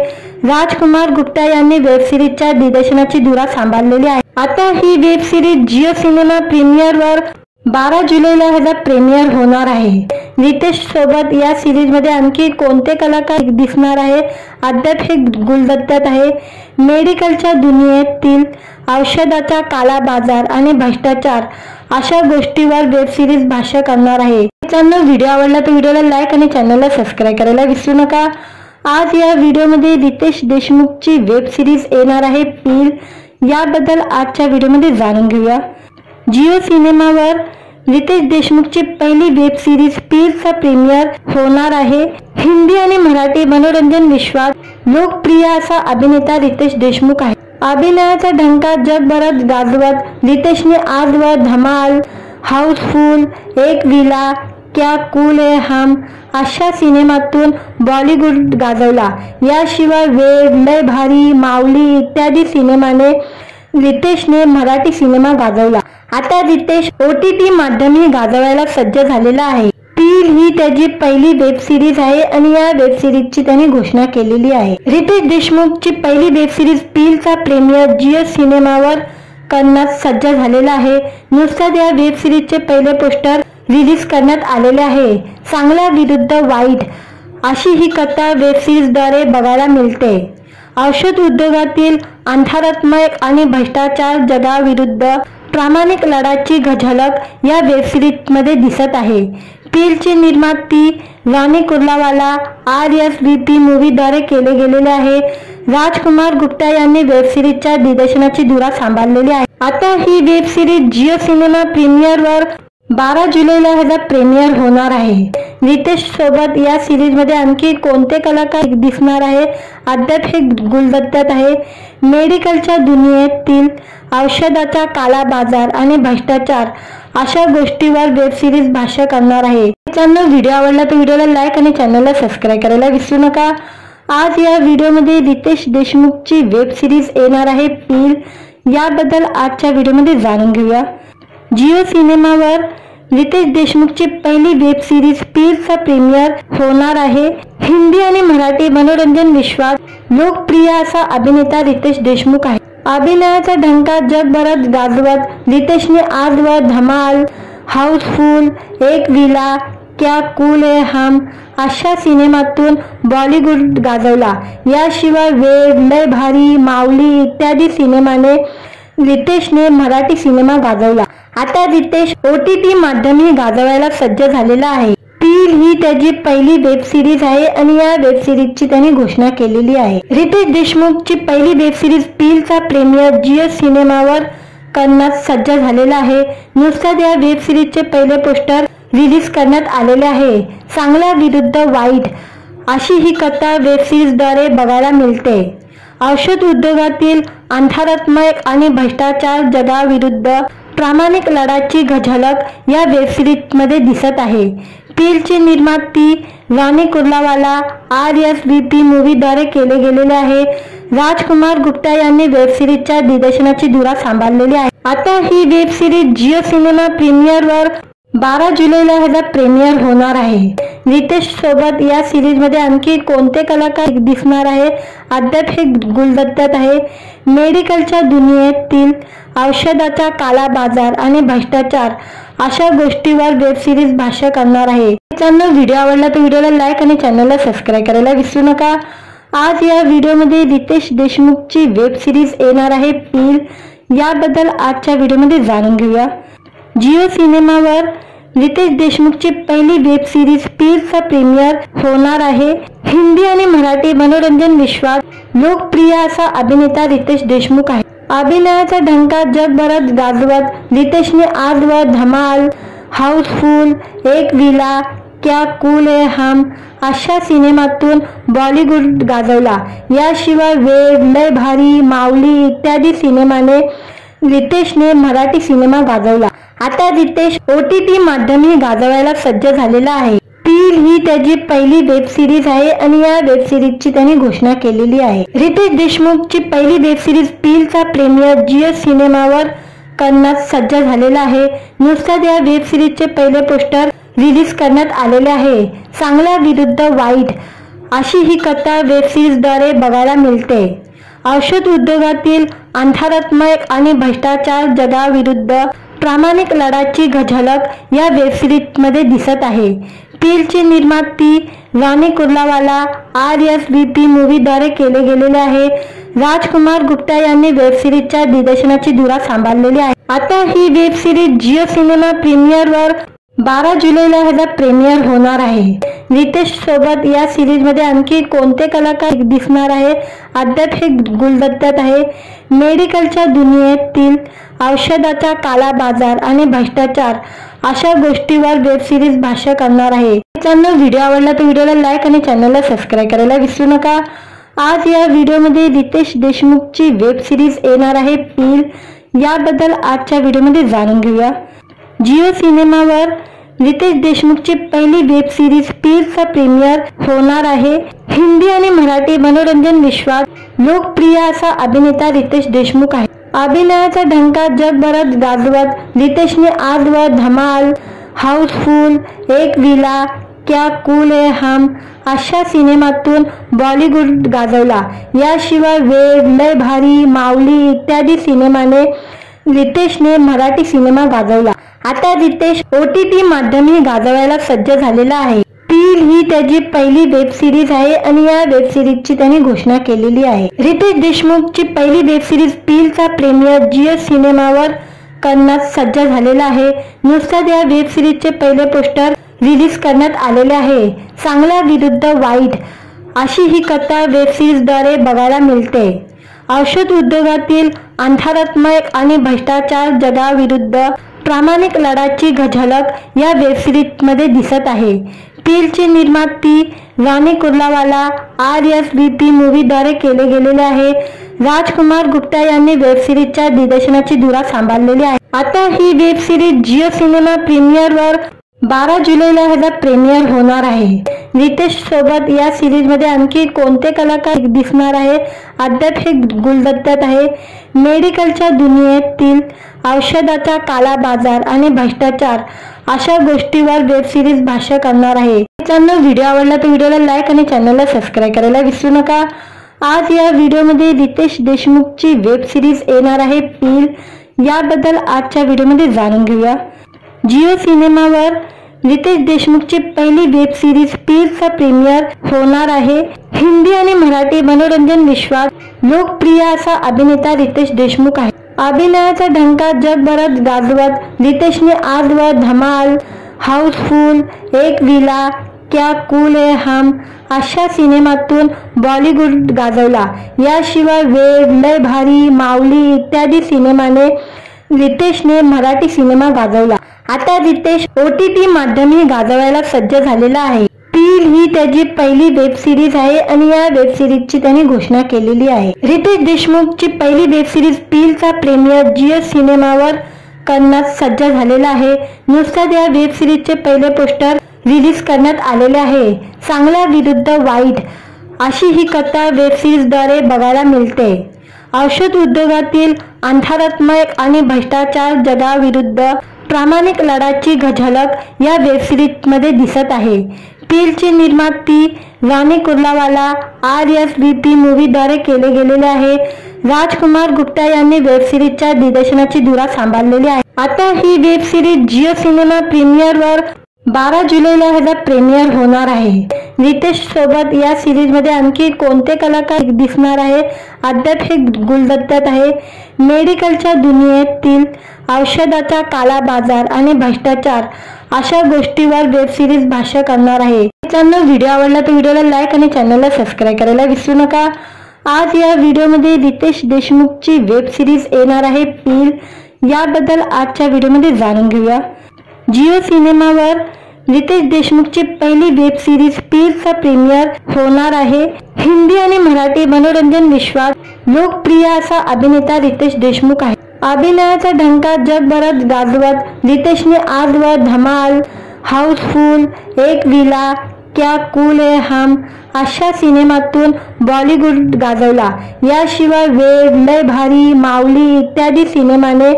राजकुमार गुप्ता यांनी वेब सिरीजच्या दिग्दर्शनाची धुरा सांभाळलेली आहे। आता ही वेब सिरीज जिओ सिनेमा प्रीमियरवर 12 जुलैला ह्याचा प्रीमियर होणार आहे। रितेश सोबत या सिरीज मध्ये आणखी कोणते कलाकार दिसणार आहे अद्याप हे गुलदस्त्यात आहे। मेडिकलच्या दुनियेतील औषधाचा काला बाजार आणि भ्रष्टाचार अशा गोष्टीवर वेब सिरीज भाष्य करणार आहे। मित्रांनो, व्हिडिओ आवडला तर व्हिडिओला लाईक आणि चॅनलला सबस्क्राईब करायला विसरू नका। आज या व्हिडिओमध्ये रितेश देशमुखची वेब सिरीज येणार आहे पील, याबद्दल आजच्या व्हिडिओमध्ये जाणून घेऊया। जिओ सिनेमावर रितेश देशमुखची पहिली वेब सिरीज पीलचा प्रीमियर होणार आहे। हिंदी आणि मराठी मनोरंजन विश्वात लोकप्रिय असा अभिनेता रितेश देशमुख आहे। अभिनयाचा ढंका जगभरात गाजवत रितेशने आजवर धमाल, हाऊसफुल, एक विला, क्या कूल है हम अशा सिनेमातून बॉलिवूड गाजवला। याशिवाय वेड, लय भारी, माऊली इत्यादी सिनेमाने रितेशने मराठी सिनेमा गाजवला। आता रितेश OTT माध्यमही गाजवायला सज्ज झालेला आहे। पील ही त्याची पहिली वेब सिरीज आहे आणि या वेब सिरीजची त्याने घोषणा केलेली आहे। रितेश देशमुखची पहिली वेब सिरीज पीलचा प्रीमियर जिओ सिनेमावर करण्यास सज्ज झालेला आहे। नुकताच या वेब सिरीजचे पहिले पोस्टर रिलीज करण्यात आलेले आहे। चांगला विरुद्ध वाईट अशी ही कथा वेब सिरीजद्वारे बघायला मिळते। औषध उद्योगातील अंधारात्मक आणि भ्रष्टाचार जगाविरुद्ध प्रामाणिक लढ्याची झलक या वेब सिरीजमध्ये दिसत आहे। पीलचे निर्माती रानी कुर्लावाला RSVP मूवीद्वारे केले गेलेले आहे। राजकुमार गुप्ता यांनी वेब सिरीजच्या दिग्दर्शनाची धुरा सांभाळलेली आहे। आता ही वेब सिरीज जिओ सिनेमा प्रीमियरवर 12 जुलैला ह्याचा प्रीमियर होणार आहे। रितेश सोबत या सिरीज मध्ये आणखी कोणते कलाकार दिसणार आहे अद्याप हे गुलदस्त्यात आहे। मेडिकलच्या दुनियेतील औषधाचा काला बाजार आणि भ्रष्टाचार अशा गोष्टीवर वेब सिरीज भाष्य करणार आहे। मित्रांनो, व्हिडिओ आवडला तर व्हिडिओला लाईक आणि चॅनलला सबस्क्राईब करायला विसरू नका। आज या व्हिडिओमध्ये रितेश देशमुखची वेब सिरीज येणार आहे पील, याबद्दल आजच्या व्हिडिओमध्ये जाणून घेऊया। जिओ सिनेमावर रितेश देशमुखची पहिली वेब सिरीज पीलचा प्रीमियर होणार आहे। हिंदी आणि मराठी मनोरंजन विश्वात लोकप्रिय असा अभिनेता रितेश देशमुख आहे। अभिनयाचा ढंका जगभरात गाजवत रितेशने आजवर धमाल, हाऊसफुल, एक विला, क्या कूल है हम अशा सिनेमातून बॉलिवूड गाजवला। याशिवाय वेड, लय भारी, माऊली इत्यादी सिनेमाने रितेशने मराठी सिनेमा गाजवला। आता रितेश OTT माध्यमही गाजवायला सज्ज झालेला आहे। पील ही त्याची पहिली वेब सिरीज आहे आणि या वेब सिरीजची त्याने घोषणा केलेली आहे। रितेश देशमुखची पहिली वेब सिरीज पीलचा प्रीमियर जिओ सिनेमावर करण्यास सज्ज झालेला आहे। नुकताच या वेब सिरीजचे पहिले पोस्टर रिलीज करण्यात आलेले आहे। चांगला विरुद्ध वाईट अशी ही कथा वेब सिरीजद्वारे बघायला मिळते। औषध उद्योगातील अंधारात्मक आणि भ्रष्टाचार जगाविरुद्ध प्रामाणिक लढ्याची झलक या वेब सिरीजमध्ये दिसत आहे। पीलचे निर्माती रानी कुर्लावाला RSVP मूवीद्वारे केले गेलेले आहे। राजकुमार गुप्ता यांनी वेब सिरीजच्या दिग्दर्शनाची धुरा सांभाळलेली आहे। आता ही वेब सिरीज जिओ सिनेमा प्रीमियरवर 12 जुलैला ह्याचा प्रीमियर होणार आहे। रितेश सोबत या सिरीज मध्ये आणखी कोणते कलाकार दिसणार आहे अद्याप हे गुलदस्त्यात आहे। मेडिकलच्या दुनियेतील औषधाचा काला बाजार आणि भ्रष्टाचार अशा गोष्टीवर वेब सिरीज भाष्य करणार आहे। मित्रांनो, व्हिडिओ आवडला तर व्हिडिओला लाईक आणि चॅनलला सबस्क्राईब करायला विसरू नका। आज या व्हिडिओमध्ये रितेश देशमुखची वेब सिरीज येणार आहे पील, याबद्दल आजच्या व्हिडिओमध्ये जाणून घेऊया। जिओ सिनेमावर रितेश देशमुखची पहिली वेब सिरीज पीलचा प्रीमियर होणार आहे। हिंदी आणि मराठी मनोरंजन विश्वात लोकप्रिय असा अभिनेता रितेश देशमुख आहे। अभिनयाचा ढंका जगभरात गाजवत रितेशने आजवर धमाल, हाऊसफुल, एक विला, क्या कूल है हम अशा सिनेमातून बॉलिवूड गाजवला। याशिवाय वेड, लय भारी, माऊली इत्यादी सिनेमाने रितेशने मराठी सिनेमा गाजवला। आता रितेश OTT माध्यमही गाजवायला सज्ज झालेला आहे। पील ही त्याची पहिली वेब सिरीज आहे आणि या वेब सिरीजची त्याने घोषणा केलेली आहे। रितेश देशमुखची पहिली वेब सिरीज पीलचा प्रीमियर जिओ सिनेमावर करण्यास सज्ज झालेला आहे। नुकताच या वेब सिरीजचे पहिले पोस्टर रिलीज करण्यात आलेले आहे। चांगला विरुद्ध वाईट अशी ही कथा वेब सिरीजद्वारे बघायला मिळते। औषध उद्योगातील अंधारात्मक आणि भ्रष्टाचार जगाविरुद्ध प्रामाणिक लढ्याची झलक या वेब सिरीजमध्ये दिसत आहे। पीलचे निर्माती रानी कुर्लावाला RSVP मूवीद्वारे केले गेलेले आहे। राजकुमार गुप्ता यांनी वेब सिरीजच्या दिग्दर्शनाची धुरा सांभाळलेली आहे। आता ही वेब सिरीज जिओ सिनेमा प्रीमियरवर 12 जुलैला ह्याचा प्रीमियर होणार आहे। रितेश सोबत या सिरीज मध्ये आणखी कोणते कलाकार दिसणार आहे अद्याप हे गुलदस्त्यात आहे। मेडिकलच्या दुनियेतील औषधाचा काला बाजार आणि भ्रष्टाचार अशा गोष्टीवर वेब सिरीज भाष्य करणार आहे। चॅनल व्हिडिओ आवडला तर व्हिडिओला लाईक आणि चॅनलला सबस्क्राइब करायला विसरू नका। आज या व्हिडिओमध्ये रितेश देशमुखची वेब सिरीज येणार आहे पील, याबद्दल आजच्या व्हिडिओमध्ये जाणून घेऊया। जिओ सिनेमावर रितेश देशमुखची पहिली वेब सिरीज पीलचा प्रीमियर होणार आहे। हिंदी आणि मराठी मनोरंजन विश्वात लोकप्रिय असा अभिनेता रितेश देशमुख आहे। अभिनयाचा ढंका जगभरात गाजवत रितेशने आजवर धमाल, हाऊसफुल, एक विला, क्या कूल है हम अशा सिनेमातून बॉलिवूड गाजवला। याशिवाय वेड, लय भारी, माऊली इत्यादी सिनेमाने रितेशने मराठी सिनेमा गाजवला। आता रितेश OTT माध्यमही गाजवायला सज्ज झालेला आहे। पील ही त्याची पहिली वेब सिरीज आहे आणि या वेब सिरीजची त्यांनी घोषणा केलेली आहे। रितेश देशमुखची पहिली वेब सिरीज पीलचा प्रीमियर जिओ सिनेमावर करण्यास सज्ज झालेला आहे। नुकताच या वेब सिरीजचे पहिले पोस्टर रिलीज करण्यात आलेले आहे। चांगला विरुद्ध वाईट अशी ही कथा वेब सिरीजद्वारे बघायला मिळते। औषध उद्योगातील अंधारात्मक आणि भ्रष्टाचार जगाविरुद्ध प्रामाणिक लढ्याची झलक या वेब सिरीज मध्ये दिसत आहे। पीलची निर्माती रानी कुर्लावाला RSVP मूवीद्वारे केले गेलेले आहे। राजकुमार गुप्ता यांनी वेब सिरीजच्या दिग्दर्शनाची धुरा सांभाळलेली आहे। आता ही वेब सिरीज जिओ सिनेमा प्रीमियरवर 12 जुलैला ह्याचा प्रीमियर होणार आहे। रितेश सोबत या सिरीज मध्ये आणखी कोणते कलाकार दिसणार आहे अद्याप हे गुलदस्त्यात आहे। मेडिकलच्या दुनियेतील औषधाचा काला बाजार आणि भ्रष्टाचार अशा गोष्टीवर वेब सिरीज भाष्य करणार आहे। चॅनल व्हिडिओ आवडला तर व्हिडिओला लाईक आणि चॅनलला सबस्क्राइब करायला विसरू नका। आज या व्हिडिओमध्ये रितेश देशमुखची वेब सिरीज येणार आहे पील, याबद्दल आजच्या व्हिडिओमध्ये जाणून घेऊया। जिओ सिनेमावर रितेश देशमुखची पहिली वेब सिरीज पीलचा प्रीमियर होणार आहे। हिंदी आणि मराठी मनोरंजन विश्वात लोकप्रिय असा अभिनेता रितेश देशमुख आहे। अभिनयाचा ढंका जगभरात गाजवत रितेशने आजवर धमाल, हाऊसफुल, एक विला, क्या कूल है हम अशा सिनेमातून बॉलिवूड गाजवला। याशिवाय वेड, लय भारी, माऊली इत्यादी सिनेमाने रितेशने मराठी सिनेमा गाजवला। आता रितेश OTT माध्यमही गाजवायला सज्ज झालेला आहे। पील ही त्याची पहिली वेब सिरीज आहे आणि या वेब सिरीजची त्यांनी घोषणा केलेली आहे। रितेश देशमुखची पहिली वेब सिरीज पीलचा प्रीमियर जिओ सिनेमावर करण्यास सज्ज झालेला आहे। नुकताच या वेब सिरीजचे पहिले पोस्टर रिलीज करण्यात आलेले आहे। चांगला विरुद्ध वाईट अशी ही कथा वेब सिरीजद्वारे बघायला मिळते। औषध उद्योगातील अंधारात्मक आणि भ्रष्टाचार जगाविरुद्ध प्रामाणिक लढ्याची झलक या वेब सिरीज मध्ये दिसत आहे। पीलची निर्माती रानी कुर्लावाला RSVP मूवीद्वारे केले गेलेले आहे। राजकुमार गुप्ता यांनी वेब सिरीजच्या दिग्दर्शनाची धुरा सांभाळलेली आहे। आता ही वेब सिरीज जिओ सिनेमा प्रीमियरवर 12 जुलैला ह्याचा प्रीमियर होणार आहे। रितेश सोबत या सिरीज मध्ये आणखी कोणते कलाकार दिसणार आहे अद्याप हे गुलदस्त्यात आहे। मेडिकलच्या दुनियेतील औषधाचा काला बाजार आणि भ्रष्टाचार अशा गोष्टीवर वेब सिरीज भाष्य करणार आहे। चॅनल व्हिडिओ आवडला तर व्हिडिओला लाईक आणि चॅनलला सबस्क्राइब करायला विसरू नका। आज या व्हिडिओमध्ये रितेश देशमुखची वेब सिरीज येणार आहे पील, याबद्दल आजच्या व्हिडिओमध्ये जाणून घेऊया। जिओ सिनेमावर रितेश देशमुखची पहिली वेब सिरीज पीलचा प्रीमियर होणार आहे। हिंदी आणि मराठी मनोरंजन विश्वात लोकप्रिय असा अभिनेता रितेश देशमुख आहे। अभिनयाचा ढंका जगभरात गाजवत रितेशने आजवर धमाल, हाऊसफुल, एक विला, क्या कूल है हम अशा सिनेमातून बॉलिवूड गाजवला। याशिवाय वेड, लय भारी, माऊली इत्यादी सिनेमाने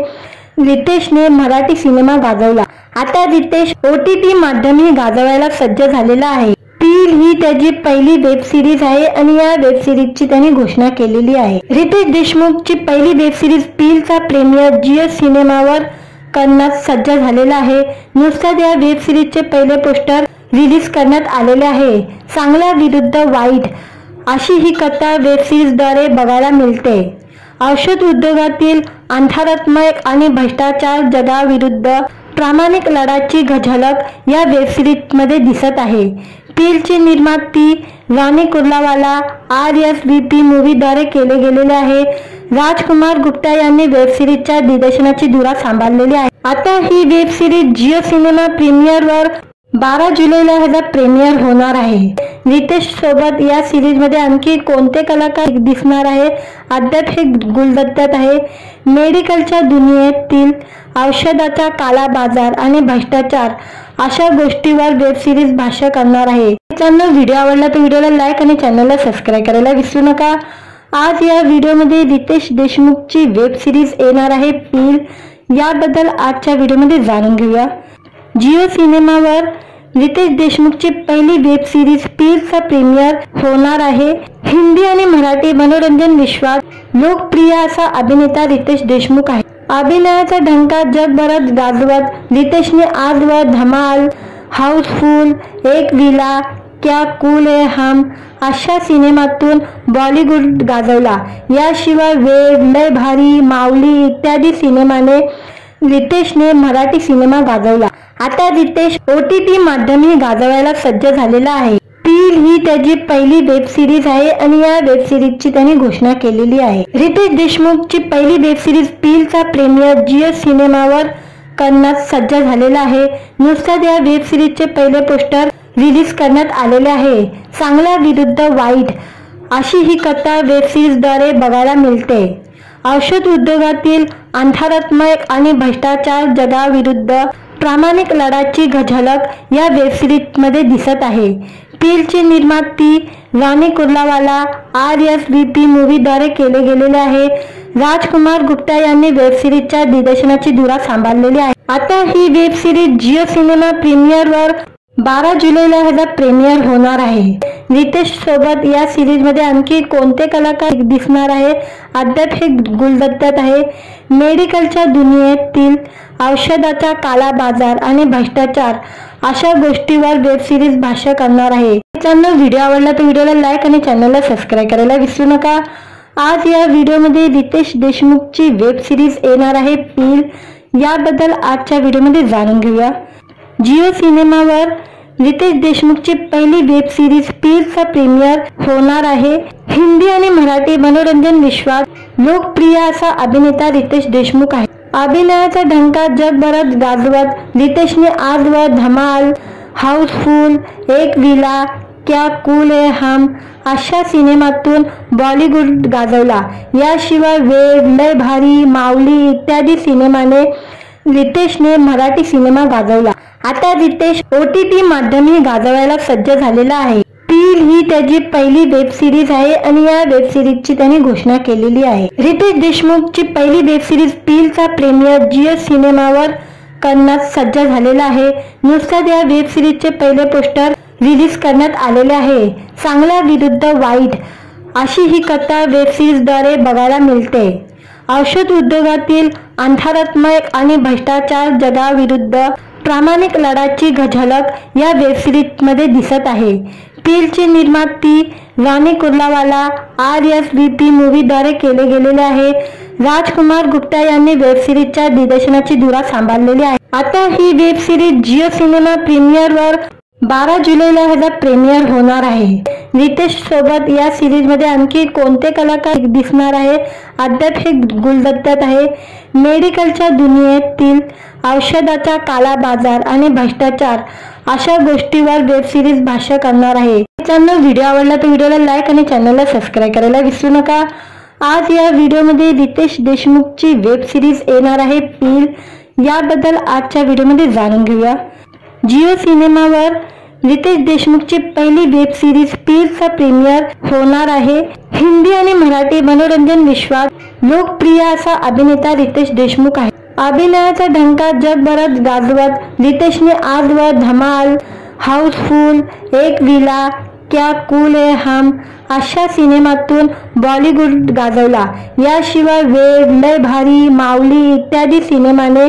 रितेशने मराठी सिनेमा गाजवला। आता रितेश OTT माध्यमही गाजवायला सज्ज झालेला आहे। पील ही त्याची पहिली वेब सिरीज आहे आणि या वेब सिरीजची त्यांनी घोषणा केलेली आहे। रितेश देशमुखची पहिली वेब सिरीज पीलचा प्रीमियर जिओ सिनेमावर करण्यास सज्ज झालेला आहे। नुकताच या वेब सिरीजचे पहिले पोस्टर रिलीज करण्यात आलेले आहे। चांगला विरुद्ध वाईट अशी ही कथा वेब सिरीजद्वारे बघायला मिळते। औषध उद्योगातील अंधारात्मक आणि भ्रष्टाचार जगाविरुद्ध प्रामाणिक लढाची झलक या वेब सिरीज मध्ये दिसत आहे। पीलची निर्माती राणी कुर्लावाला RSVP मूवीद्वारे केले गेलेले आहे। राजकुमार गुप्ता यांनी वेब सिरीजच्या दिग्दर्शनाची धुरा सांभाळलेली आहे। आता ही वेब सिरीज जिओ सिनेमा प्रीमियरवर 12 जुलैला ह्याचा प्रीमियर होणार आहे। रितेश सोबत या सिरीज मध्ये आणखी कोणते कलाकार दिसणार आहे अद्याप हे गुलदस्त्यात आहे। मेडिकलच्या दुनियेतील औषधाचा काला बाजार आणि भ्रष्टाचार अशा गोष्टीवर वेब सिरीज भाष्य करणार आहे। मित्रांनो, व्हिडिओ आवडला तर व्हिडिओला लाईक आणि चॅनलला सबस्क्राईब करायला विसरू नका। आज या व्हिडिओमध्ये रितेश देशमुखची वेब सिरीज येणार आहे पील, याबद्दल आजच्या व्हिडिओमध्ये जाणून घेऊया। जिओ सिनेमावर रितेश देशमुखची पहिली वेब सिरीज पीलचा प्रीमियर होणार आहे। हिंदी आणि मराठी मनोरंजन विश्वात लोकप्रिय असा अभिनेता रितेश देशमुख आहे। अभिनयाचा ढंका जगभरात गाजवत रितेशने आजवर धमाल, हाऊसफुल, एक विला, क्या कूल है हम अशा सिनेमातून बॉलिवूड गाजवला। याशिवाय वेड, लय भारी, माऊली इत्यादी सिनेमाने रितेशने मराठी सिनेमा गाजवला। आता रितेश OTT माध्यमही गाजवायला सज्ज झालेला आहे। पील ही त्याची पहिली वेब सिरीज आहे आणि या वेब सिरीजची त्यांनी घोषणा केलेली आहे। रितेश देशमुखची पहिली वेब सिरीज पीलचा प्रीमियर जिओ सिनेमावर करण्यास सज्ज झालेला आहे। नुकताच या वेब सिरीजचे पहिले पोस्टर रिलीज करण्यात आलेले आहे। चांगला विरुद्ध वाईट अशी ही कथा वेब सिरीजद्वारे बघायला मिळते। औषध उद्योगातील अंधारात्मक आणि भ्रष्टाचार जगाविरुद्ध प्रामाणिक लढाची झलक या वेब सिरीज मध्ये दिसत आहे। पीलची निर्माती राणी कुर्लावाला RSVP मूवीद्वारे केले गेलेले आहे। राजकुमार गुप्ता यांनी वेब सिरीजच्या दिग्दर्शनाची धुरा सांभाळलेली आहे। आता ही वेब सिरीज जिओ सिनेमा प्रीमियरवर 12 जुलैला ह्याचा प्रीमियर होणार आहे। रितेश सोबत या सिरीज मध्ये आणखी कोणते कलाकार दिसणार आहे अद्याप हे गुलदस्त्यात आहे। मेडिकलच्या दुनियेतील औषधाचा काला बाजार आणि भ्रष्टाचार अशा गोष्टीवर वेब सिरीज भाष्य करणार आहे। मित्रांनो, व्हिडिओ आवडला तर व्हिडिओला लाईक आणि चॅनलला सबस्क्राईब करायला विसरू नका। आज या व्हिडिओमध्ये रितेश देशमुखची वेब सिरीज येणार आहे पील, याबद्दल आजच्या व्हिडिओमध्ये जाणून घेऊया। जिओ सिनेमावर रितेश देशमुखची पहिली वेब सिरीज पीलचा प्रीमियर होणार आहे। हिंदी आणि मराठी मनोरंजन विश्वात लोकप्रिय असा अभिनेता रितेश देशमुख आहे। अभिनयाचा ढंका जगभरात गाजवत रितेशने आजवर धमाल, हाऊसफुल, एक विला, क्या कूल है हम अशा सिनेमातून बॉलिवूड गाजवला। याशिवाय वेड, लय भारी, माऊली इत्यादी सिनेमाने रितेशने मराठी सिनेमा गाजवला। आता रितेश OTT माध्यमही गाजवायला सज्ज झालेला आहे। पील ही त्याची पहिली वेब सिरीज आहे आणि या वेब सिरीजची त्यांनी घोषणा केलेली आहे। रितेश देशमुखची पहिली वेब सिरीज पीलचा प्रीमियर जिओ सिनेमावर करण्यास सज्ज झालेला आहे। नुकताच या वेब सिरीजचे पहिले पोस्टर रिलीज करण्यात आलेले आहे। चांगला विरुद्ध वाईट अशी ही कथा वेब सिरीजद्वारे बघायला मिळते। औषध उद्योगातील अंधारात्मक आणि भ्रष्टाचार जगाविरुद्ध प्रामाणिक लढाची झलक या वेब सिरीज मध्ये दिसत आहे। पीलची निर्माती राणी कुर्लावाला RSVP मूवीद्वारे केले गेलेले आहे। राजकुमार गुप्ता यांनी वेब सिरीजच्या दिग्दर्शनाची धुरा सांभाळलेली आहे। आता ही वेब सिरीज जिओ सिनेमा प्रीमियरवर 12 जुलैला ह्याचा प्रीमियर होणार आहे। रितेश सोबत या सिरीज मध्ये आणखी कोणते कलाकार दिसणार आहे अद्याप हे गुलदस्त्यात आहे। मेडिकलच्या दुनियेतील औषधाचा काला बाजार आणि भ्रष्टाचार अशा गोष्टीवर वेब सिरीज भाष्य करणार आहे। मित्रांनो, व्हिडिओ आवडला तर व्हिडिओला लाईक आणि चॅनलला सबस्क्राईब करायला विसरू नका। आज या व्हिडिओमध्ये रितेश देशमुखची वेब सिरीज येणार आहे पील, याबद्दल आजच्या व्हिडिओमध्ये जाणून घेऊया। जिओ सिनेमावर रितेश देशमुखची पहिली वेब सिरीज पीलचा प्रीमियर होणार आहे। हिंदी आणि मराठी मनोरंजन विश्वात लोकप्रिय असा अभिनेता रितेश देशमुख आहे। अभिनयाचा ढंका जगभरात गाजवत रितेशने आजवर धमाल, हाऊसफुल, एक विला, क्या कूल है हम अशा सिनेमातून बॉलिवूड गाजवला। याशिवाय वेड, लय भारी, माऊली इत्यादी सिनेमाने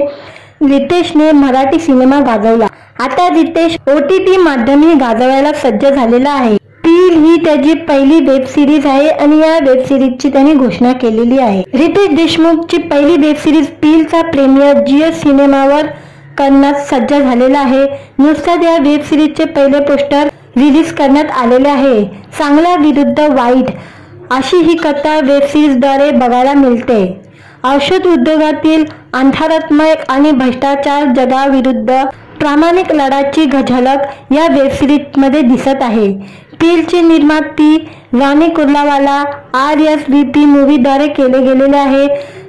रितेशने मराठी सिनेमा गाजवला। आता रितेश OTT माध्यमही गाजवायला सज्ज झालेला आहे। पील ही त्याची पहिली वेब सिरीज आहे आणि या वेब सिरीजची त्यांनी घोषणा केलेली आहे। रितेश देशमुखची पहिली वेब सिरीज पीलचा प्रीमियर जिओ सिनेमावर करण्यास सज्ज झालेला आहे। नुकताच या वेब सिरीजचे पहिले पोस्टर रिलीज करण्यात आलेले आहे। चांगल्या विरुद्ध वाईट अशी ही कथा वेब सिरीजद्वारे बघायला मिळते। औषध उद्योगातील अंधारात्मय आणि भ्रष्टाचार जगाविरुद्ध प्रामाणिक लढ्याची झलक या वेब सिरीजमध्ये दिसत आहे। पीलची निर्मिती रानी कुर्लावाला RSVP मूवीद्वारे केले गेलेले आहे।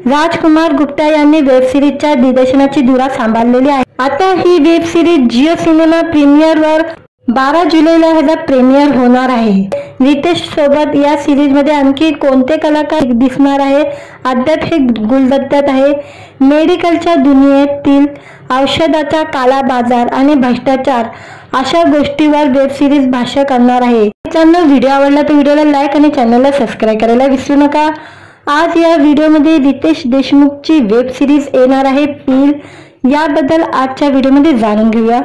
राजकुमार गुप्ता यांनी वेब सिरीजच्या दिग्दर्शनाची धुरा सांभाळलेली आहे। आता ही वेब सिरीज जिओ सिनेमा प्रीमियरवर 12 जुलैला ह्याचा प्रीमियर होणार आहे। रितेश सोबत या सिरीजमध्ये आणखी कोणते कलाकार दिसणार आहे अद्याप हे गुलदस्त्यात आहे। मेडिकलच्या दुनियेतील औषधाचा काला बाजार आणि भ्रष्टाचार अशा गोष्टीवर वेब सिरीज भाष्य करणार आहे। मित्रांनो, व्हिडिओ आवडला तर व्हिडिओला लाईक आणि चॅनलला सबस्क्राईब करायला विसरू नका। आज या व्हिडिओमध्ये रितेश देशमुखची वेब सिरीज येणार आहे पील, याबद्दल आजच्या व्हिडिओमध्ये जाणून घेऊया।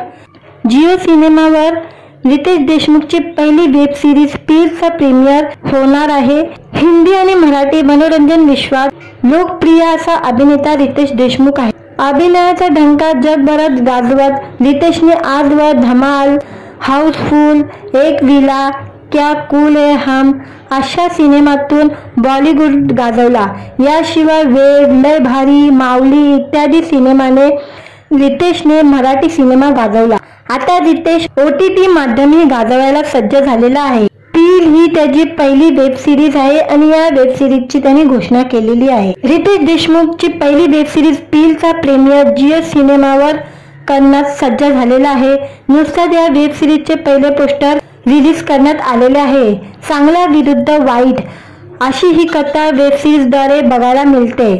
जिओ सिनेमावर रितेश देशमुखची पहिली वेब सिरीज पीलचा प्रीमियर होणार आहे। हिंदी आणि मराठी मनोरंजन विश्वात लोकप्रिय असा अभिनेता रितेश देशमुख आहे। अभिनयाचा डंका जगभरात गाजवत रितेशने आजवर धमाल, हाऊसफुल, एक विला, क्या कूल है हम अशा सिनेमातून बॉलिवूड गाजवला। याशिवाय वेड, लय भारी, माऊली इत्यादी सिनेमाने रितेशने मराठी सिनेमा गाजवला। आता रितेश OTT माध्यमही गाजवायला सज्ज झालेला आहे। पील ही त्याची पहिली वेब सिरीज आहे आणि या वेब सिरीजची त्यांनी घोषणा केलेली आहे। रितेश देशमुखची पहिली वेब सिरीज पीलचा प्रीमियर जिओ सिनेमावर करण्यास सज्ज झालेला आहे। नुकताच या वेब सिरीजचे पहिले पोस्टर रिलीज करण्यात आलेले आहे। चांगल्या विरुद्ध वाईट अशी ही कथा वेब सिरीजद्वारे बघायला मिळते।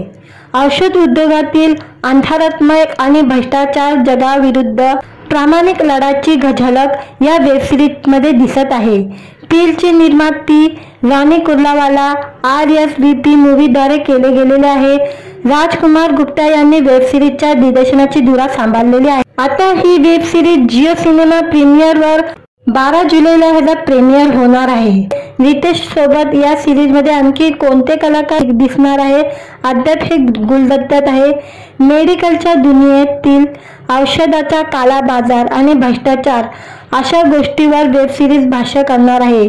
औषध उद्योगातील अंधारात्मय आणि भ्रष्टाचार जगाविरुद्ध प्रामाणिक लढ्याची झलक या वेब सिरीजमध्ये दिसत आहे। पीलची निर्मिती रानी कुर्लावाला RSVP मूवीद्वारे केले गेलेले आहे। राजकुमार गुप्ता यांनी वेब सिरीजच्या दिग्दर्शनाची धुरा सांभाळलेली आहे। आता ही वेब सिरीज जिओ सिनेमा प्रीमियरवर 12 जुलैला ह्याचा प्रीमियर होणार आहे। रितेश सोबत या सिरीजमध्ये आणखी कोणते कलाकार दिसणार आहे अद्याप हे गुलदस्त्यात आहे। मेडिकलच्या दुनियेतील औषधाचा काला बाजार आणि भ्रष्टाचार अशा गोष्टीवर वेब सिरीज भाष्य करणार आहे।